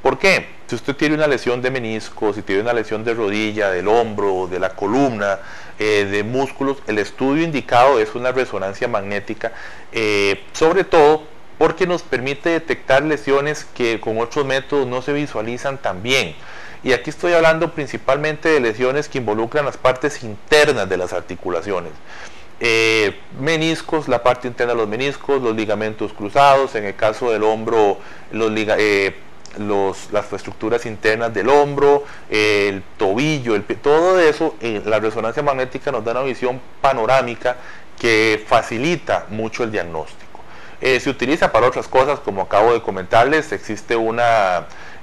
¿Por qué? Si usted tiene una lesión de menisco, si tiene una lesión de rodilla, del hombro, de la columna, de músculos, el estudio indicado es una resonancia magnética, sobre todo porque nos permite detectar lesiones que con otros métodos no se visualizan tan bien. Y aquí estoy hablando principalmente de lesiones que involucran las partes internas de las articulaciones. Meniscos, la parte interna de los meniscos, los ligamentos cruzados, en el caso del hombro, las estructuras internas del hombro, el tobillo, el pie, todo eso, la resonancia magnética nos da una visión panorámica que facilita mucho el diagnóstico. Se utiliza para otras cosas, como acabo de comentarles. Existe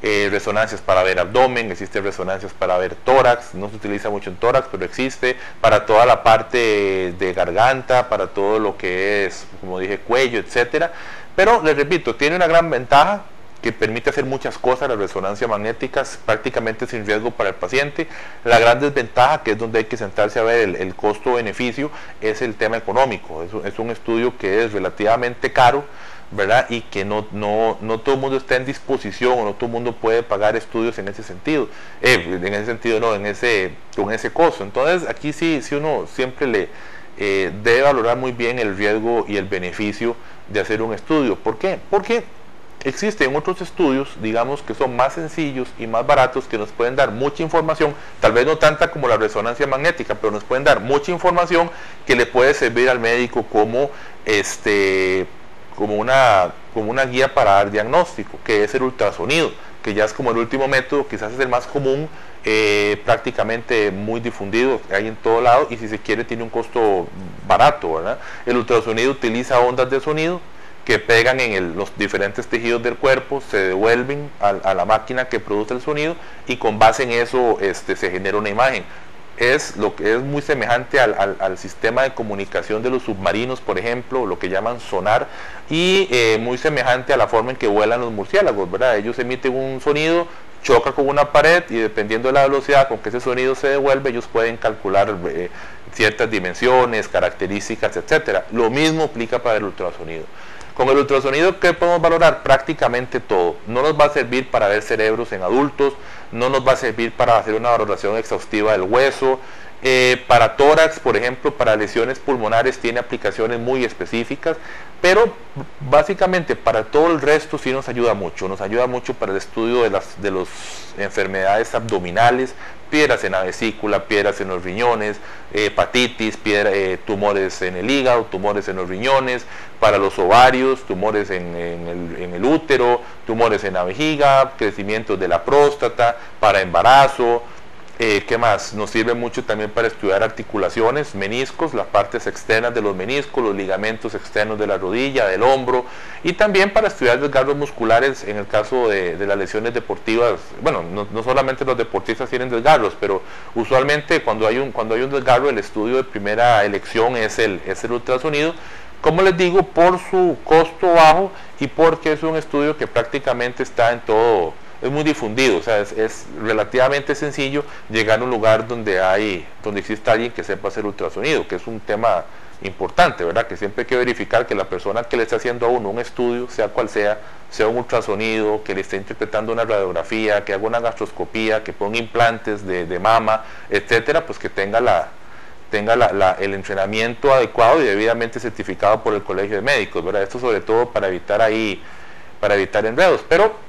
resonancias para ver abdomen, existe resonancias para ver tórax. No se utiliza mucho en tórax, pero existe para toda la parte de garganta, para todo lo que es, como dije, cuello, etcétera. Pero les repito, tiene una gran ventaja que permite hacer muchas cosas, las resonancias magnéticas, prácticamente sin riesgo para el paciente. La gran desventaja, que es donde hay que sentarse a ver el costo-beneficio, es el tema económico. Es un estudio que es relativamente caro, ¿verdad? Y que no todo el mundo está en disposición, o no todo el mundo puede pagar estudios en ese sentido. Con ese costo. Entonces aquí sí uno siempre debe valorar muy bien el riesgo y el beneficio de hacer un estudio. ¿Por qué? Porque existen otros estudios, digamos, que son más sencillos y más baratos, que nos pueden dar mucha información, tal vez no tanta como la resonancia magnética, pero nos pueden dar mucha información que le puede servir al médico como una guía para dar diagnóstico, que es el ultrasonido, que ya es como el último método, quizás es el más común, prácticamente muy difundido, hay en todo lado, y si se quiere tiene un costo barato, ¿verdad? El ultrasonido utiliza ondas de sonido que pegan en los diferentes tejidos del cuerpo, se devuelven a la máquina que produce el sonido, y con base en eso se genera una imagen. Es muy semejante al sistema de comunicación de los submarinos, por ejemplo, lo que llaman sonar, y muy semejante a la forma en que vuelan los murciélagos, ¿verdad? Ellos emiten un sonido, choca con una pared, y dependiendo de la velocidad con que ese sonido se devuelve, ellos pueden calcular ciertas dimensiones, características, etcétera. Lo mismo aplica para el ultrasonido. Con el ultrasonido, ¿qué podemos valorar? Prácticamente todo. No nos va a servir para ver cerebros en adultos, no nos va a servir para hacer una valoración exhaustiva del hueso. Para tórax, por ejemplo, para lesiones pulmonares tiene aplicaciones muy específicas, pero básicamente para todo el resto sí nos ayuda mucho. Nos ayuda mucho para el estudio de las enfermedades abdominales, piedras en la vesícula, piedras en los riñones, hepatitis, tumores en el hígado, tumores en los riñones, para los ovarios, tumores en el útero, tumores en la vejiga, crecimiento de la próstata, para embarazo. ¿Qué más? Nos sirve mucho también para estudiar articulaciones, meniscos, las partes externas de los meniscos, los ligamentos externos de la rodilla, del hombro, y también para estudiar desgarros musculares en el caso de las lesiones deportivas. Bueno, no solamente los deportistas tienen desgarros, pero usualmente cuando hay un desgarro, el estudio de primera elección es el ultrasonido, como les digo, por su costo bajo y porque es un estudio que prácticamente está en muy difundido, o sea, es relativamente sencillo llegar a un lugar donde existe alguien que sepa hacer ultrasonido, que es un tema importante, ¿verdad? Que siempre hay que verificar que la persona que le está haciendo a uno un estudio, sea cual sea un ultrasonido, que le esté interpretando una radiografía, que haga una gastroscopía, que ponga implantes de mama, etcétera, pues que tenga el entrenamiento adecuado y debidamente certificado por el Colegio de Médicos, ¿verdad? Esto sobre todo para evitar enredos. Pero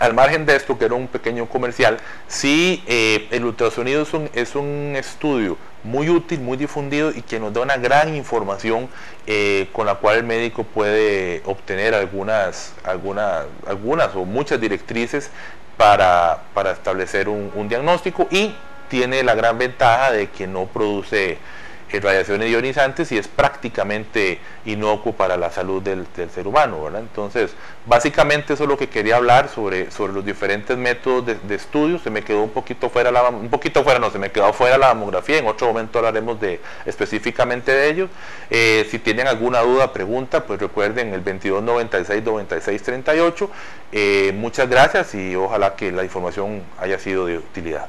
al margen de esto, que era un pequeño comercial, sí, el ultrasonido es un estudio muy útil, muy difundido y que nos da una gran información con la cual el médico puede obtener algunas o muchas directrices para establecer un diagnóstico, y tiene la gran ventaja de que no produce radiaciones ionizantes y es prácticamente inocuo para la salud del ser humano, ¿verdad? Entonces, básicamente eso es lo que quería hablar sobre los diferentes métodos de estudio. Se me quedó se me quedó fuera la mamografía. En otro momento hablaremos específicamente de ellos. Si tienen alguna duda, pregunta, pues recuerden el 2296-9638. Muchas gracias y ojalá que la información haya sido de utilidad.